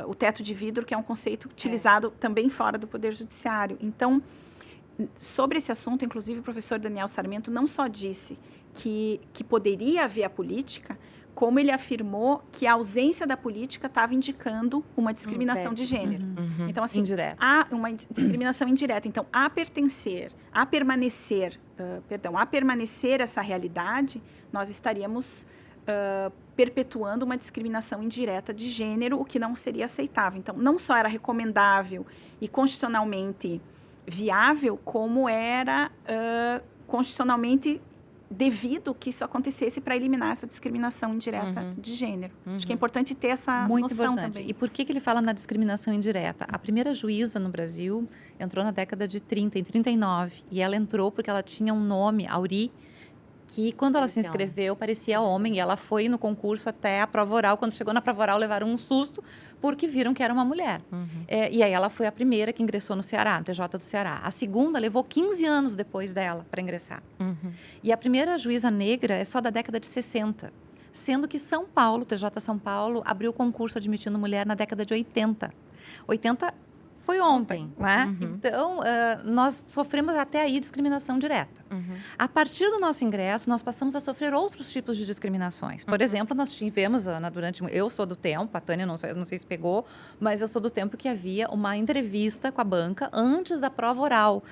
O teto de vidro, que é um conceito utilizado também fora do Poder Judiciário. Então, sobre esse assunto, inclusive, o professor Daniel Sarmento não só disse que poderia haver a política, como ele afirmou que a ausência da política estava indicando uma discriminação de gênero. Então, assim, há uma discriminação indireta. Então, a permanecer essa realidade, nós estaríamos perpetuando uma discriminação indireta de gênero, o que não seria aceitável. Então, não só era recomendável e constitucionalmente viável, como era constitucionalmente devido que isso acontecesse para eliminar essa discriminação indireta de gênero. Acho que é importante ter essa noção também. E por que ele fala na discriminação indireta? A primeira juíza no Brasil entrou na década de 30, em 39, e ela entrou porque ela tinha um nome, Auri, que quando ela se inscreveu parecia homem, e ela foi no concurso até a prova oral. Quando chegou na prova oral, levaram um susto porque viram que era uma mulher. E aí ela foi a primeira que ingressou no Ceará, no TJ do Ceará. A segunda levou 15 anos depois dela para ingressar. E a primeira juíza negra é só da década de 60, sendo que São Paulo, TJ São Paulo, abriu o concurso admitindo mulher na década de 80. 80 foi ontem, né? Então, nós sofremos até aí discriminação direta. A partir do nosso ingresso, nós passamos a sofrer outros tipos de discriminações. Por exemplo, nós tivemos, Ana, eu sou do tempo, a Tânia não sei se pegou, mas eu sou do tempo que havia uma entrevista com a banca antes da prova oral.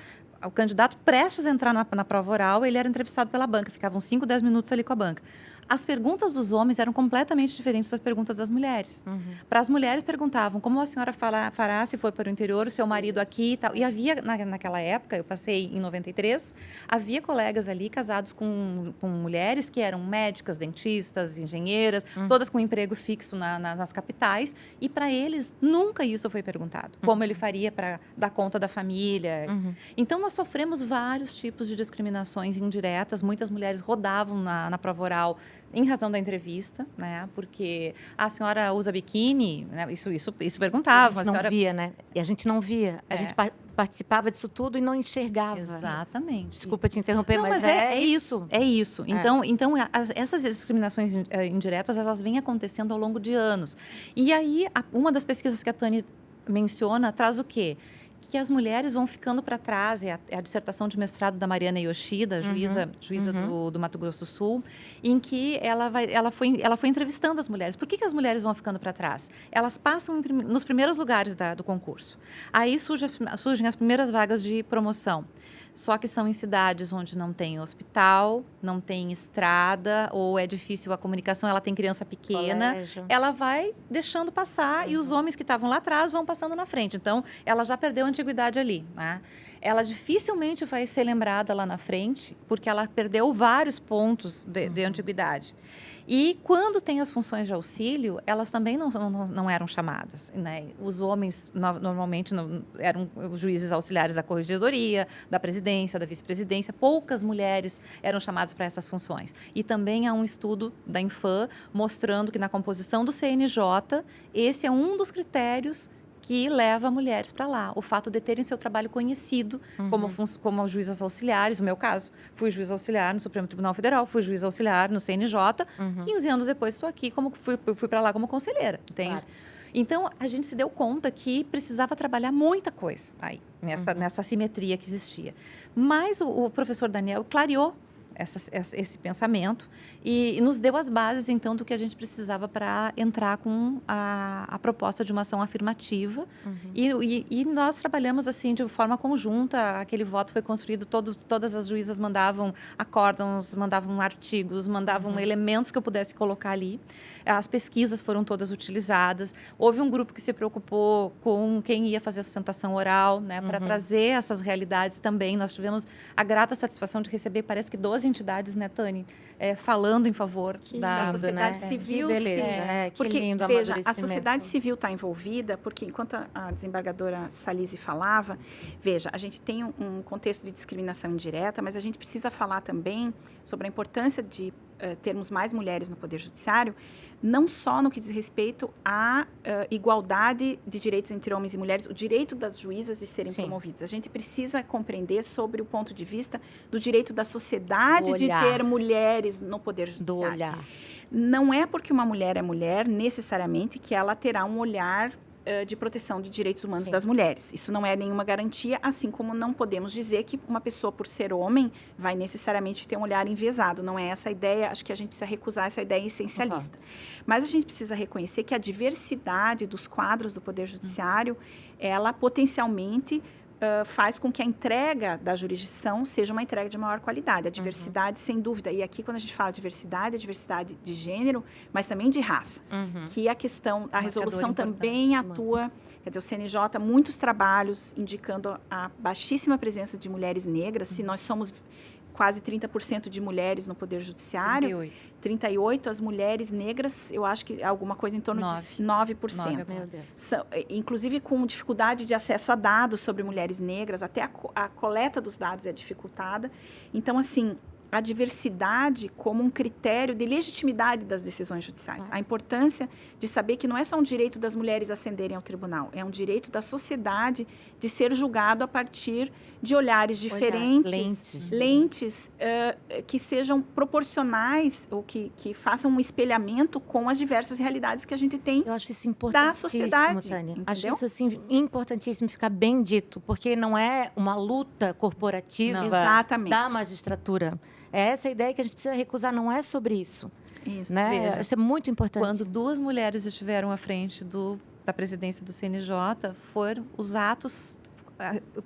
O candidato prestes a entrar na prova oral, ele era entrevistado pela banca, ficavam 5, 10 minutos ali com a banca. as perguntas dos homens eram completamente diferentes das perguntas das mulheres. Para as mulheres perguntavam como a senhora fará se for para o interior, o seu marido aqui e tal. E havia, naquela época, eu passei em 93, havia colegas ali casados com mulheres que eram médicas, dentistas, engenheiras, todas com emprego fixo nas capitais. E para eles, nunca isso foi perguntado. Como ele faria para dar conta da família. Então, nós sofremos vários tipos de discriminações indiretas. Muitas mulheres rodavam na prova oral em razão da entrevista, né? Porque a senhora usa biquíni, né? Isso perguntava. A gente não via, né? E a gente não via. A gente participava disso tudo e não enxergava. Exatamente. Desculpa te interromper, não, mas é isso. É isso. Então, essas discriminações indiretas, elas vêm acontecendo ao longo de anos. E aí, uma das pesquisas que a Tânia menciona traz o quê? Que as mulheres vão ficando para trás, é a dissertação de mestrado da Mariana Yoshida, juíza do Mato Grosso do Sul, em que ela foi entrevistando as mulheres. Por que as mulheres vão ficando para trás? Elas passam nos primeiros lugares do concurso. Aí surgem as primeiras vagas de promoção. Só que são em cidades onde não tem hospital, não tem estrada, ou é difícil a comunicação, ela tem criança pequena. Colégio. Ela vai deixando passar e os homens que estavam lá atrás vão passando na frente. Então, ela já perdeu a antiguidade ali, né? Ela dificilmente vai ser lembrada lá na frente, porque ela perdeu vários pontos de antiguidade. E quando tem as funções de auxílio, elas também não eram chamadas, né? Os homens normalmente eram os juízes auxiliares da corregedoria, da presidência, da vice-presidência. Poucas mulheres eram chamadas para essas funções. E também há um estudo da Infam mostrando que na composição do CNJ, esse é um dos critérios que leva mulheres para lá. O fato de terem seu trabalho conhecido como juízas auxiliares, no meu caso, fui juiz auxiliar no Supremo Tribunal Federal, fui juiz auxiliar no CNJ, 15 anos depois estou aqui, fui para lá como conselheira, entende? Claro. Então, a gente se deu conta que precisava trabalhar muita coisa aí, nessa assimetria que existia. Mas o professor Daniel clareou esse pensamento e nos deu as bases, então, do que a gente precisava para entrar com a proposta de uma ação afirmativa. E nós trabalhamos, assim, de forma conjunta. Aquele voto foi construído, todas as juízas mandavam acórdãos, mandavam artigos, mandavam elementos que eu pudesse colocar ali. As pesquisas foram todas utilizadas. Houve um grupo que se preocupou com quem ia fazer a sustentação oral, né, para trazer essas realidades também. Nós tivemos a grata satisfação de receber, parece que 12 entidades, né, Tânia, falando em favor da sociedade civil. Que beleza. Porque, lindo veja, a sociedade civil está envolvida, porque enquanto a desembargadora Salise falava, veja, a gente tem um contexto de discriminação indireta, mas a gente precisa falar também sobre a importância de termos mais mulheres no Poder Judiciário, não só no que diz respeito à igualdade de direitos entre homens e mulheres, o direito das juízas de serem promovidas. A gente precisa compreender sobre o ponto de vista do direito da sociedade de ter mulheres no Poder Judiciário. Do olhar. Não é porque uma mulher é mulher, necessariamente, que ela terá um olhar de proteção de direitos humanos das mulheres. Isso não é nenhuma garantia, assim como não podemos dizer que uma pessoa, por ser homem, vai necessariamente ter um olhar enviesado. Não é essa a ideia, acho que a gente precisa recusar essa ideia essencialista. Mas a gente precisa reconhecer que a diversidade dos quadros do Poder Judiciário, ela potencialmente faz com que a entrega da jurisdição seja uma entrega de maior qualidade. A diversidade, sem dúvida. E aqui, quando a gente fala de diversidade, é diversidade de gênero, mas também de raça. Que a resolução também atua. Quer dizer, o CNJ, muitos trabalhos indicando a baixíssima presença de mulheres negras. Se nós somos quase 30% de mulheres no Poder Judiciário, 38%, as mulheres negras, eu acho que é alguma coisa em torno de 9%. Meu Deus. Inclusive com dificuldade de acesso a dados sobre mulheres negras, até a coleta dos dados é dificultada. Então, assim, a diversidade como um critério de legitimidade das decisões judiciais. A importância de saber que não é só um direito das mulheres ascenderem ao tribunal, é um direito da sociedade de ser julgado a partir de olhares diferentes, lentes que sejam proporcionais ou que façam um espelhamento com as diversas realidades que a gente tem. Eu acho isso importantíssimo, da sociedade, Tânia. entendeu? Acho isso assim, importantíssimo ficar bem dito, porque não é uma luta corporativa da magistratura. É essa a ideia que a gente precisa recusar, não é sobre isso. Isso, né? Veja, isso é muito importante. Quando 2 mulheres estiveram à frente da presidência do CNJ, foram os atos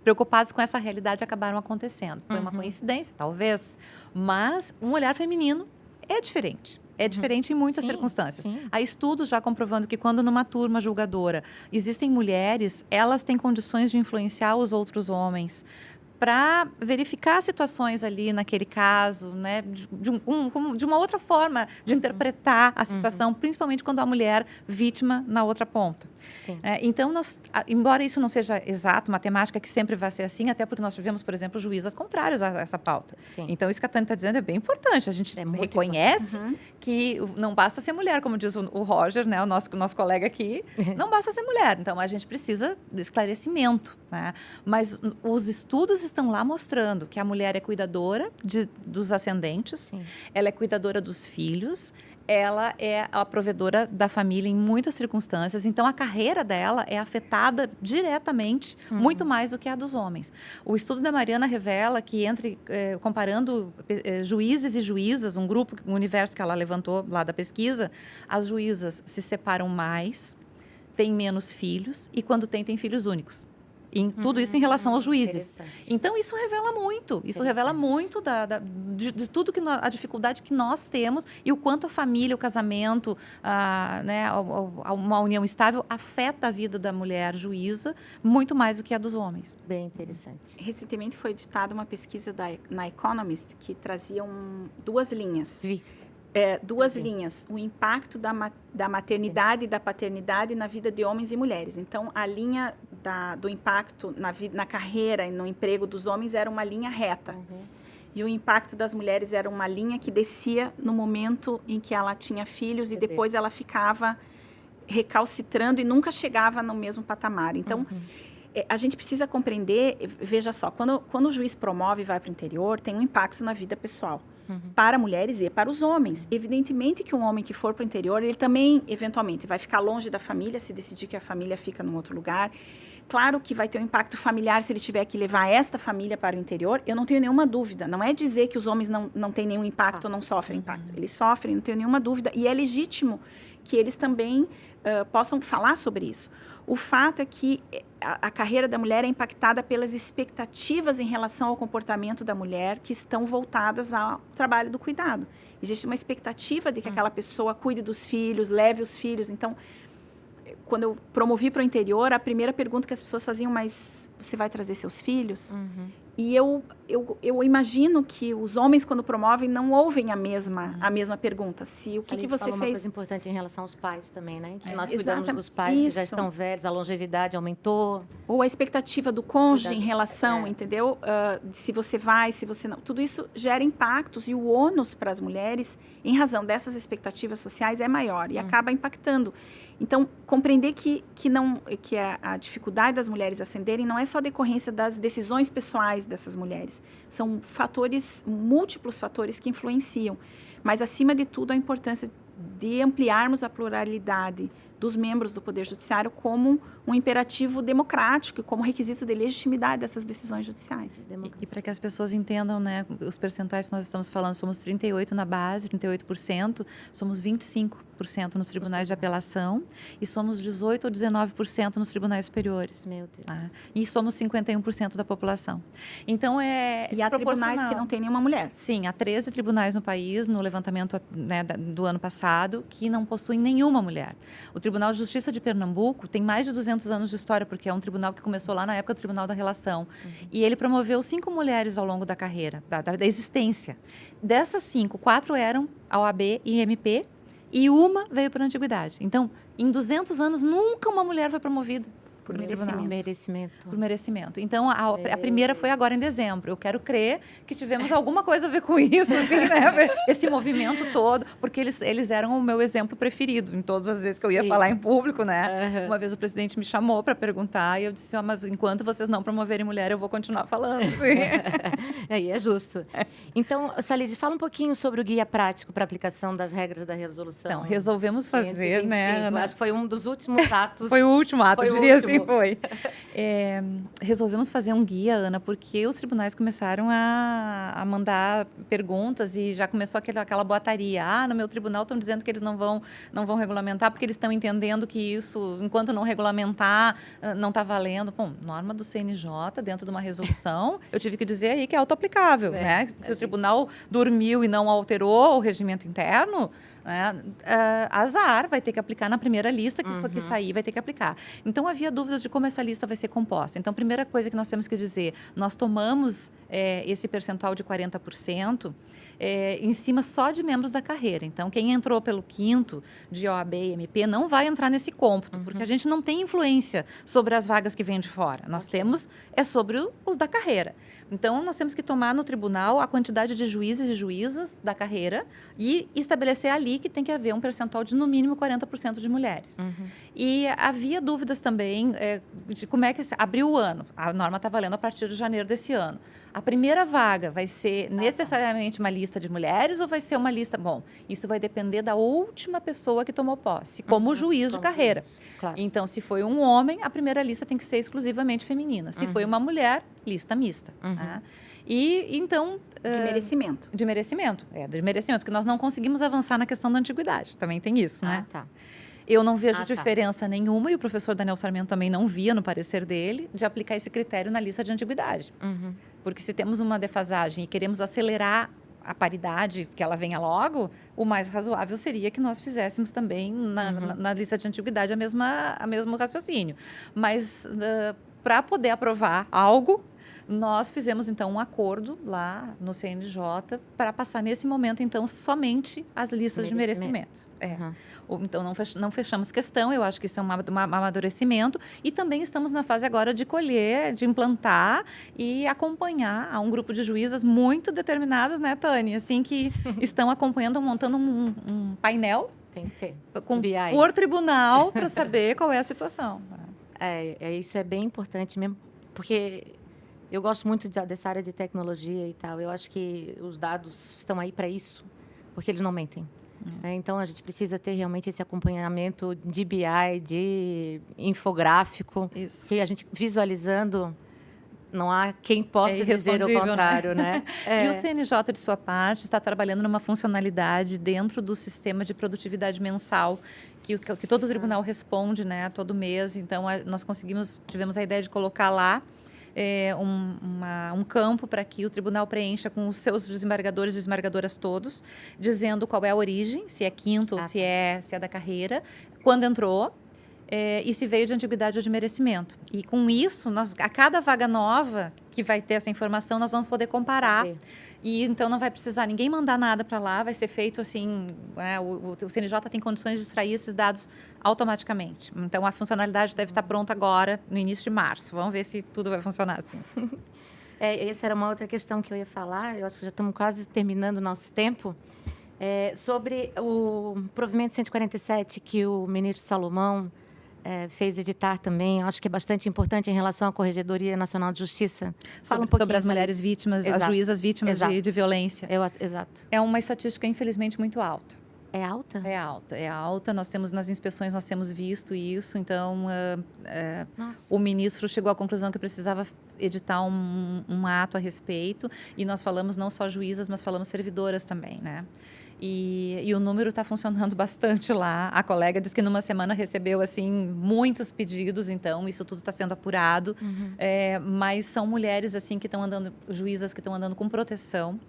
preocupados com essa realidade acabaram acontecendo. Foi uma coincidência, talvez, mas um olhar feminino é diferente. É diferente em muitas circunstâncias. Sim. Há estudos já comprovando que quando numa turma julgadora existem mulheres, elas têm condições de influenciar os outros homens para verificar situações ali naquele caso, né, de uma outra forma de interpretar a situação, principalmente quando há mulher vítima na outra ponta. Sim. Então, embora isso não seja exato, matemática que sempre vai ser assim, até porque nós tivemos, por exemplo, juízas contrárias a essa pauta. Sim. Então, isso que a Tânia está dizendo é bem importante. A gente reconhece que não basta ser mulher, como diz o Roger, né, o nosso colega aqui, não basta ser mulher. Então, a gente precisa de esclarecimento, né? Mas os estudos estão lá mostrando que a mulher é cuidadora dos ascendentes, Sim. ela é cuidadora dos filhos, ela é a provedora da família em muitas circunstâncias, então a carreira dela é afetada diretamente, muito mais do que a dos homens. O estudo da Mariana revela que comparando juízes e juízas, um universo que ela levantou lá da pesquisa, as juízas se separam mais, têm menos filhos e quando tem filhos únicos. Tudo isso em relação aos juízes. Então, isso revela muito. Isso revela muito de tudo a dificuldade que nós temos e o quanto a família, o casamento, né, uma união estável afeta a vida da mulher juíza muito mais do que a dos homens. Bem interessante. Recentemente foi editada uma pesquisa na Economist que trazia duas linhas. Duas linhas, o impacto da maternidade e da paternidade na vida de homens e mulheres. Então, a linha do impacto na carreira e no emprego dos homens era uma linha reta. E o impacto das mulheres era uma linha que descia no momento em que ela tinha filhos e depois ela ficava recalcitrando e nunca chegava no mesmo patamar. Então, a gente precisa compreender, veja só, quando o juiz promove e vai para o interior, tem um impacto na vida pessoal. Para mulheres e para os homens. Evidentemente que um homem que for para o interior, ele também, eventualmente, vai ficar longe da família, se decidir que a família fica num outro lugar. Claro que vai ter um impacto familiar se ele tiver que levar esta família para o interior, eu não tenho nenhuma dúvida. Não é dizer que os homens não têm nenhum impacto ou não sofrem impacto. Eles sofrem, não tenho nenhuma dúvida. E é legítimo que eles também possam falar sobre isso. O fato é que a carreira da mulher é impactada pelas expectativas em relação ao comportamento da mulher que estão voltadas ao trabalho do cuidado. Existe uma expectativa de que aquela pessoa cuide dos filhos, leve os filhos. Então, quando eu promovi para o interior, a primeira pergunta que as pessoas faziam, mas você vai trazer seus filhos? E eu imagino que os homens, quando promovem, não ouvem a mesma pergunta. O que você fez? Uma coisa importante em relação aos pais também, né? Que nós cuidamos dos pais que já estão velhos, a longevidade aumentou. Ou a expectativa do cônjuge em relação, entendeu? Se você vai, se você não. Tudo isso gera impactos e o ônus para as mulheres, em razão dessas expectativas sociais, é maior e acaba impactando. Então, compreender que a dificuldade das mulheres ascenderem não é só decorrência das decisões pessoais dessas mulheres. São múltiplos fatores que influenciam. Mas, acima de tudo, a importância de ampliarmos a pluralidade dos membros do Poder Judiciário como um imperativo democrático, como requisito de legitimidade dessas decisões judiciais. E para que as pessoas entendam, né, os percentuais que nós estamos falando, somos 38% na base, 38%, somos 25% nos tribunais de apelação e somos 18% ou 19% nos tribunais superiores. Meu Deus. E somos 51% da população. Então, E há tribunais que não tem nenhuma mulher. Sim, há 13 tribunais no país, no levantamento, né, do ano passado, que não possuem nenhuma mulher. O Tribunal de Justiça de Pernambuco tem mais de 200 anos de história, porque é um tribunal que começou lá na época do Tribunal da Relação. E ele promoveu 5 mulheres ao longo da carreira, da existência. Dessas 5, 4 eram a OAB e MP, e uma veio para a antiguidade. Então, em 200 anos, nunca uma mulher foi promovida. Por merecimento. Então, a primeira foi agora em dezembro. Eu quero crer que tivemos alguma coisa a ver com isso, assim, né? Esse movimento todo, porque eles eram o meu exemplo preferido em todas as vezes que eu ia falar em público, né? Uma vez o presidente me chamou para perguntar e eu disse, mas enquanto vocês não promoverem mulher, eu vou continuar falando. Aí é justo. Então, Salise, fala um pouquinho sobre o guia prático para aplicação das regras da resolução. Então, resolvemos fazer, 525, né? Acho que foi um dos últimos atos. Foi o último ato, eu diria assim. Assim foi. Resolvemos fazer um guia, Ana, porque os tribunais começaram a mandar perguntas e já começou aquela boataria. No meu tribunal estão dizendo que eles não vão regulamentar porque eles estão entendendo que isso, enquanto não regulamentar, não está valendo. Bom, norma do CNJ, dentro de uma resolução, eu tive que dizer aí que é auto-aplicável, né? Se o tribunal dormiu e não alterou o regimento interno, né, azar, vai ter que aplicar na primeira lista, que isso aqui sair vai ter que aplicar. Então, havia dúvidas de como essa lista vai ser composta. Então, a primeira coisa que nós temos que dizer, nós tomamos esse percentual de 40% em cima só de membros da carreira. Então, quem entrou pelo 5º de OAB e MP não vai entrar nesse cômputo, porque a gente não tem influência sobre as vagas que vêm de fora. Nós temos sobre os da carreira. Então, nós temos que tomar no tribunal a quantidade de juízes e juízas da carreira e estabelecer ali que tem que haver um percentual de, no mínimo, 40% de mulheres. E havia dúvidas também de como é que abriu o ano. A norma está valendo a partir de janeiro desse ano. A primeira vaga vai ser necessariamente uma lista de mulheres ou vai ser uma lista... Bom, isso vai depender da última pessoa que tomou posse, como juiz de carreira. Claro. Então, se foi um homem, a primeira lista tem que ser exclusivamente feminina. Se foi uma mulher, lista mista. Né? E, então... De merecimento. De merecimento, de merecimento, porque nós não conseguimos avançar na questão da antiguidade. Também tem isso, né? Tá. Eu não vejo diferença nenhuma, e o professor Daniel Sarmento também não via no parecer dele, de aplicar esse critério na lista de antiguidade. Porque se temos uma defasagem e queremos acelerar a paridade, que ela venha logo, o mais razoável seria que nós fizéssemos também na lista de antiguidade a mesmo raciocínio. Mas para poder aprovar algo, nós fizemos, então, um acordo lá no CNJ para passar, nesse momento, então, somente as listas de merecimento. Então, não fechamos questão, eu acho que isso é um amadurecimento. E também estamos na fase agora de colher, de implantar e acompanhar um grupo de juízas muito determinadas, né, Tânia? Assim, que estão acompanhando, montando um painel Tem que ter. por tribunal para saber qual é a situação. Isso é bem importante mesmo, porque... Eu gosto muito dessa área de tecnologia e tal. Eu acho que os dados estão aí para isso, porque eles não mentem. Então, a gente precisa ter realmente esse acompanhamento de BI, de infográfico, que a gente visualizando, não há quem possa dizer o contrário, né? E o CNJ, de sua parte, está trabalhando numa funcionalidade dentro do sistema de produtividade mensal, que todo tribunal responde, né, todo mês. Então, nós tivemos a ideia de colocar lá um campo para que o tribunal preencha com os seus desembargadores e desembargadoras todos, dizendo qual é a origem, se é 5º ou se é da carreira, quando entrou, e se veio de antiguidade ou de merecimento. E com isso, a cada vaga nova que vai ter essa informação, nós vamos poder comparar. E então não vai precisar ninguém mandar nada para lá, vai ser feito assim, o CNJ tem condições de extrair esses dados automaticamente. Então a funcionalidade deve estar pronta agora, no início de março. Vamos ver se tudo vai funcionar assim. Essa era uma outra questão que eu ia falar, eu acho que já estamos quase terminando o nosso tempo, sobre o provimento 147 que o ministro Salomão fez editar também. Eu acho que é bastante importante em relação à Corregedoria Nacional de Justiça. Fala um pouquinho sobre as mulheres vítimas, as juízas vítimas de violência. Exato. É uma estatística, infelizmente, muito alta. É alta? É alta. Nas inspeções, nós temos visto isso. Então, o ministro chegou à conclusão que precisava editar um ato a respeito. E nós falamos não só juízas, mas falamos servidoras também, né? E o número está funcionando bastante lá. A colega disse que numa semana recebeu assim muitos pedidos, então isso tudo está sendo apurado. Mas são mulheres assim que estão andando, juízas que estão andando com proteção.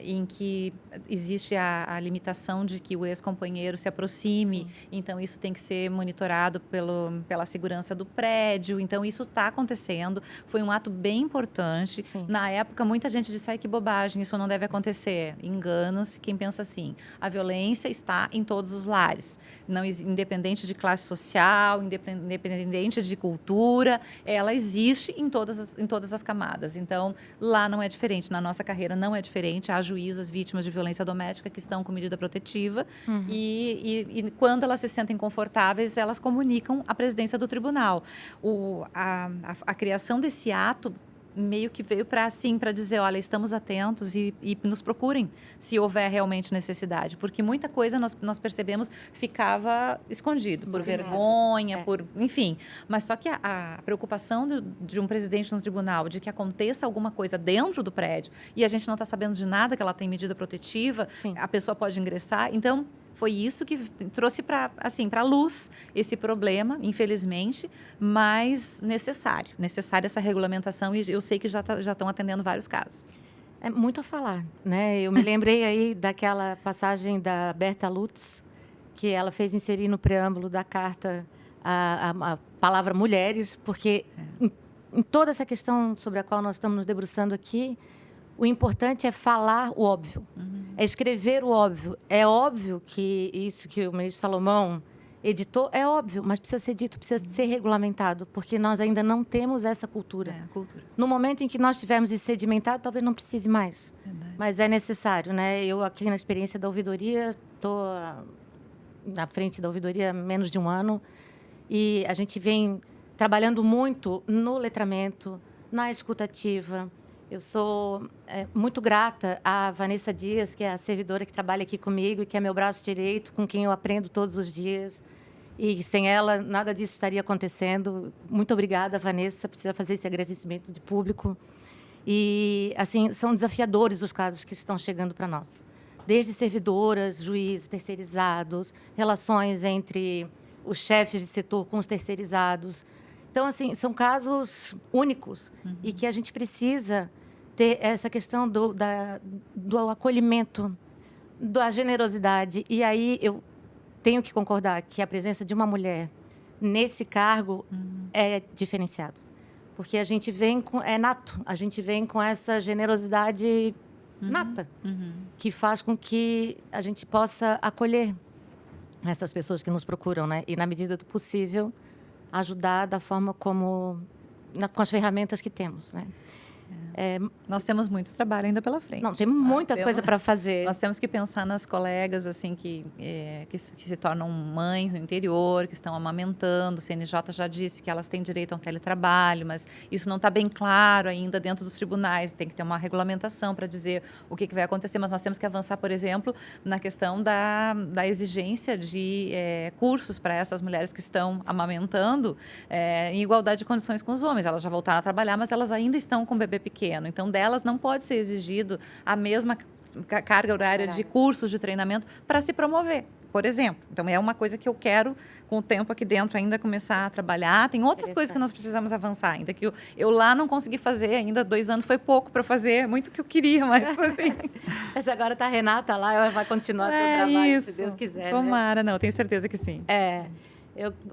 Em que existe a limitação de que o ex-companheiro se aproxime. Sim. Então, isso tem que ser monitorado pela segurança do prédio. Então, isso está acontecendo. Foi um ato bem importante. Sim. Na época, muita gente disse, que bobagem, isso não deve acontecer. Engana-se quem pensa assim. A violência está em todos os lares. Não, independente de classe social, independente de cultura, ela existe em todas as camadas. Então, lá não é diferente. Na nossa carreira, não é diferente. Há juízas vítimas de violência doméstica que estão com medida protetiva e quando elas se sentem confortáveis, elas comunicam à presidência do tribunal. A criação desse ato meio que veio para assim, para dizer, olha, estamos atentos e nos procurem se houver realmente necessidade, porque muita coisa nós percebemos ficava escondido, por vergonha, enfim. Mas só que a preocupação de um presidente no tribunal de que aconteça alguma coisa dentro do prédio e a gente não está sabendo de nada, que ela tem medida protetiva, a pessoa pode ingressar, então foi isso que trouxe para a luz esse problema, infelizmente, mas necessária essa regulamentação, e eu sei que já estão atendendo vários casos. É muito a falar, né? Eu me lembrei aí daquela passagem da Berta Lutz, que ela fez inserir no preâmbulo da carta a palavra mulheres, porque em toda essa questão sobre a qual nós estamos nos debruçando aqui, o importante é falar o óbvio, é escrever o óbvio. É óbvio que isso que o ministro Salomão editou é óbvio, mas precisa ser dito, precisa ser regulamentado, porque nós ainda não temos essa cultura. No momento em que nós tivermos isso sedimentado, talvez não precise mais. Verdade. Mas é necessário, né? Eu aqui na experiência da ouvidoria, estou na frente da ouvidoria há menos de um ano, e a gente vem trabalhando muito no letramento, na escutativa. Eu sou muito grata à Vanessa Dias, que é a servidora que trabalha aqui comigo e que é meu braço direito, com quem eu aprendo todos os dias. E sem ela, nada disso estaria acontecendo. Muito obrigada, Vanessa. Precisa fazer esse agradecimento de público. E, assim, são desafiadores os casos que estão chegando para nós. Desde servidoras, juízes, terceirizados, relações entre os chefes de setor com os terceirizados. Então, assim, são casos únicos e que a gente precisa ter essa questão do acolhimento, da generosidade. E aí eu tenho que concordar que a presença de uma mulher nesse cargo é diferenciado. Porque a gente vem com... É nato. A gente vem com essa generosidade nata, que faz com que a gente possa acolher essas pessoas que nos procuram, né? E, na medida do possível, ajudar da forma como... com as ferramentas que temos, né? Nós temos muito trabalho ainda pela frente. Não, temos muita coisa para fazer. Nós temos que pensar nas colegas assim que se tornam mães no interior, que estão amamentando. O CNJ já disse que elas têm direito a um teletrabalho, mas isso não está bem claro ainda dentro dos tribunais. Tem que ter uma regulamentação para dizer o que vai acontecer. Mas nós temos que avançar, por exemplo, na questão da exigência de cursos para essas mulheres que estão amamentando em igualdade de condições com os homens. Elas já voltaram a trabalhar, mas elas ainda estão com o bebê pequeno. Então, delas não pode ser exigido a mesma carga horária de cursos de treinamento para se promover, por exemplo. Então, é uma coisa que eu quero, com o tempo aqui dentro, ainda começar a trabalhar. Tem outras coisas que nós precisamos avançar ainda, que eu lá não consegui fazer ainda. 2 anos foi pouco para fazer, muito que eu queria, mas assim... Essa agora está a Renata lá, ela vai continuar seu trabalho, se Deus quiser. Tomara, né? Não, tenho certeza que sim.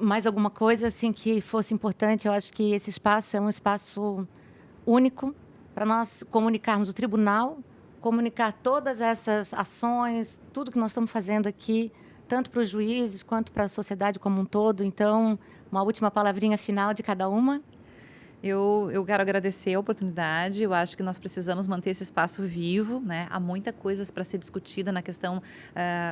Mais alguma coisa assim que fosse importante? Eu acho que esse espaço é um espaço único, para nós comunicarmos o tribunal, comunicar todas essas ações, tudo que nós estamos fazendo aqui, tanto para os juízes quanto para a sociedade como um todo. Então, uma última palavrinha final de cada uma. Eu quero agradecer a oportunidade. Eu acho que nós precisamos manter esse espaço vivo, né? Há muita coisa para ser discutida na questão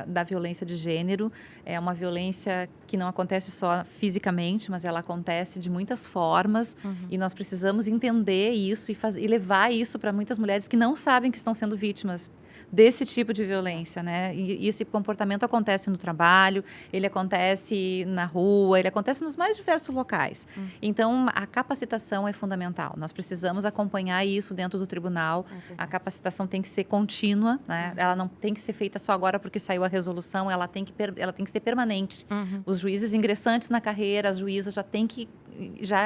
da violência de gênero. É uma violência que não acontece só fisicamente, mas ela acontece de muitas formas. E nós precisamos entender isso e levar isso para muitas mulheres que não sabem que estão sendo vítimas desse tipo de violência, né? E esse comportamento acontece no trabalho, ele acontece na rua, ele acontece nos mais diversos locais. Então, a capacitação é fundamental. Nós precisamos acompanhar isso dentro do tribunal. A capacitação tem que ser contínua, né? Ela não tem que ser feita só agora porque saiu a resolução, ela tem que ser permanente. Os juízes ingressantes na carreira, as juízas já têm que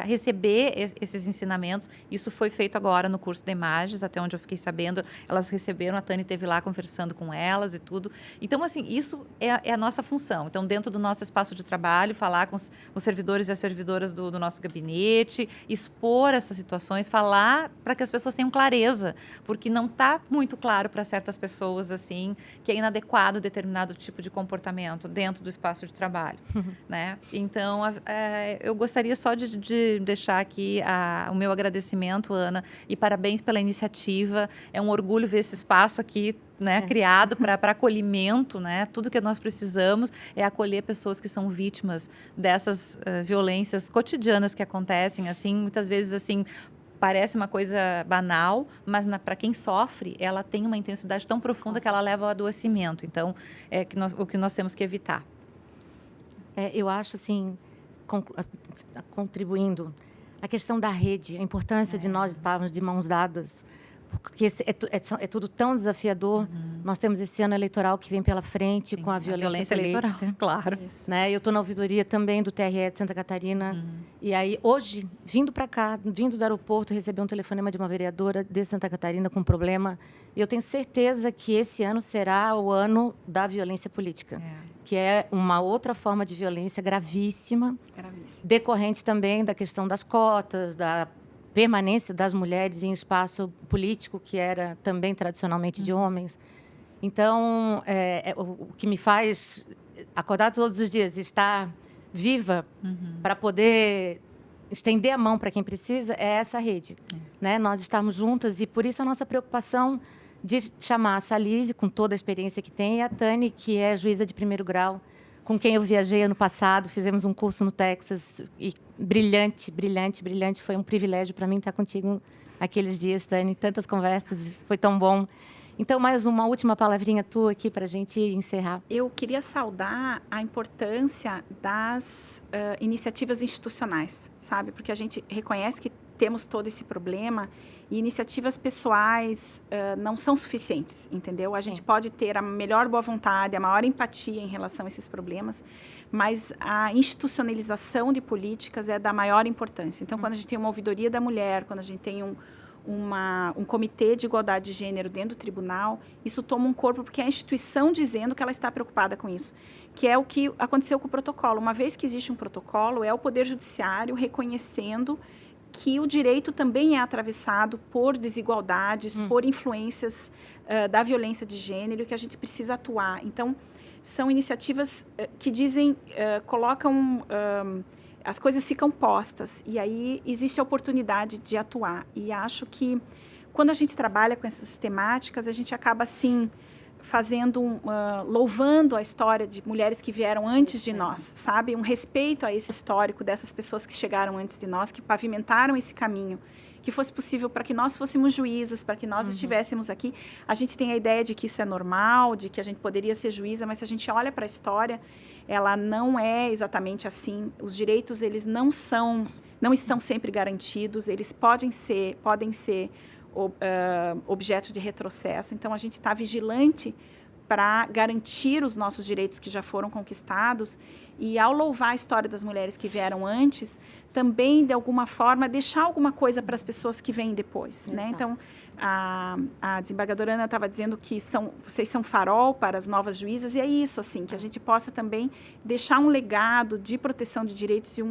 receber esses ensinamentos. Isso foi feito agora no curso de imagens, até onde eu fiquei sabendo, elas receberam, a Tânia esteve lá conversando com elas e tudo. Então, assim, isso é a nossa função. Então, dentro do nosso espaço de trabalho, falar com os servidores e as servidoras do nosso gabinete, expor essas situações, falar para que as pessoas tenham clareza, porque não está muito claro para certas pessoas, assim, que é inadequado determinado tipo de comportamento dentro do espaço de trabalho, né? Então, eu gostaria só de deixar aqui o meu agradecimento, Ana, e parabéns pela iniciativa. É um orgulho ver esse espaço aqui, né, criado para acolhimento, né? Tudo que nós precisamos é acolher pessoas que são vítimas dessas violências cotidianas que acontecem, assim, muitas vezes, assim, parece uma coisa banal, mas para quem sofre, ela tem uma intensidade tão profunda que ela leva ao adoecimento. Então, o que nós temos que evitar. Eu acho, assim, contribuindo, a questão da rede, a importância de nós estarmos de mãos dadas, porque é tudo tão desafiador. Nós temos esse ano eleitoral que vem pela frente, com a violência eleitoral, política. claro. Né? Eu estou na ouvidoria também do TRE de Santa Catarina. E aí, hoje, vindo para cá, vindo do aeroporto, recebi um telefonema de uma vereadora de Santa Catarina com um problema. E eu tenho certeza que esse ano será o ano da violência política, que é uma outra forma de violência gravíssima, decorrente também da questão das cotas, da permanência das mulheres em espaço político, que era também tradicionalmente de homens. Então, o que me faz acordar todos os dias, estar viva para poder estender a mão para quem precisa, é essa rede. Né? Nós estamos juntas e, por isso, a nossa preocupação de chamar a Salise, com toda a experiência que tem, e a Tani, que é juíza de primeiro grau, com quem eu viajei ano passado, fizemos um curso no Texas, e brilhante. Foi um privilégio para mim estar contigo aqueles dias, Tani. Tantas conversas, foi tão bom. Então, mais uma última palavrinha tua aqui para a gente encerrar. Eu queria saudar a importância das iniciativas institucionais, sabe? Porque a gente reconhece que temos todo esse problema e iniciativas pessoais não são suficientes, entendeu? A gente pode ter a melhor boa vontade, a maior empatia em relação a esses problemas, mas a institucionalização de políticas é da maior importância. Então, quando a gente tem uma ouvidoria da mulher, quando a gente tem um comitê de igualdade de gênero dentro do tribunal, isso toma um corpo, porque é a instituição dizendo que ela está preocupada com isso, que é o que aconteceu com o protocolo. Uma vez que existe um protocolo, é o Poder Judiciário reconhecendo que o direito também é atravessado por desigualdades, por influências da violência de gênero, que a gente precisa atuar. Então, são iniciativas que dizem, colocam... as coisas ficam postas e aí existe a oportunidade de atuar. E acho que quando a gente trabalha com essas temáticas, a gente acaba, assim, louvando a história de mulheres que vieram antes de nós, sabe? Um respeito a esse histórico dessas pessoas que chegaram antes de nós, que pavimentaram esse caminho, que fosse possível para que nós fôssemos juízas, para que nós estivéssemos aqui. A gente tem a ideia de que isso é normal, de que a gente poderia ser juíza, mas se a gente olha para a história, ela não é exatamente assim. Os direitos, eles não estão sempre garantidos, eles podem ser objeto de retrocesso. Então, a gente está vigilante para garantir os nossos direitos que já foram conquistados e, ao louvar a história das mulheres que vieram antes, também, de alguma forma, deixar alguma coisa para as pessoas que vêm depois. Né? Então, a desembargadora Ana estava dizendo que vocês são farol para as novas juízas, e é isso, assim, que a gente possa também deixar um legado de proteção de direitos e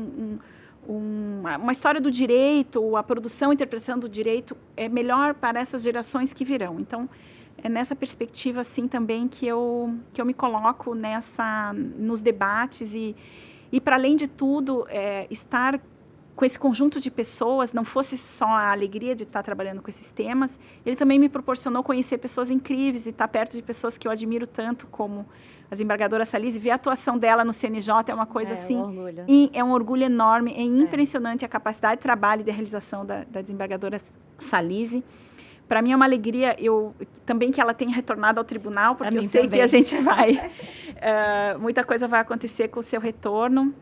uma história do direito, a produção e interpretação do direito é melhor para essas gerações que virão. Então, é nessa perspectiva, assim, também que eu me coloco nos debates e para além de tudo, estar com esse conjunto de pessoas, não fosse só a alegria de estar trabalhando com esses temas, ele também me proporcionou conhecer pessoas incríveis e estar perto de pessoas que eu admiro tanto, como a desembargadora Salise. Ver a atuação dela no CNJ é uma coisa assim... Um orgulho. É um orgulho enorme, é impressionante a capacidade de trabalho e de realização da desembargadora Salise. Para mim é uma alegria também que ela tenha retornado ao tribunal, porque eu sei que a gente vai... muita coisa vai acontecer com o seu retorno.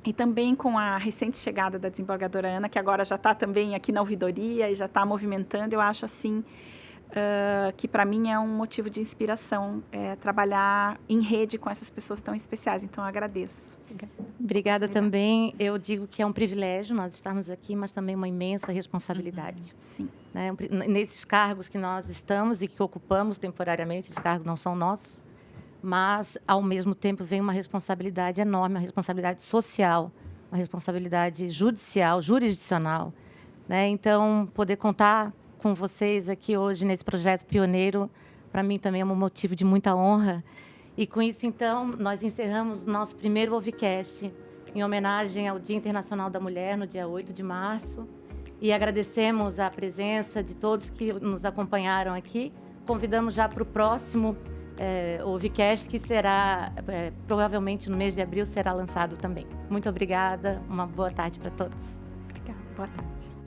E também com a recente chegada da desembargadora Ana, que agora já está também aqui na ouvidoria e já está movimentando. Eu acho, assim, que para mim é um motivo de inspiração trabalhar em rede com essas pessoas tão especiais. Então, eu agradeço. Obrigada também. Eu digo que é um privilégio nós estarmos aqui, mas também uma imensa responsabilidade. Sim. Né? Nesses cargos que nós estamos e que ocupamos temporariamente, esses cargos não são nossos, mas, ao mesmo tempo, vem uma responsabilidade enorme, uma responsabilidade social, uma responsabilidade judicial, jurisdicional. Né? Então, poder contar com vocês aqui hoje nesse projeto pioneiro, para mim também é um motivo de muita honra. E, com isso, então, nós encerramos o nosso primeiro Ouvicast, em homenagem ao Dia Internacional da Mulher, no dia 8 de março. E agradecemos a presença de todos que nos acompanharam aqui. Convidamos já para o próximo Ouvicast, que será, provavelmente no mês de abril, será lançado também. Muito obrigada, uma boa tarde para todos. Obrigada, boa tarde.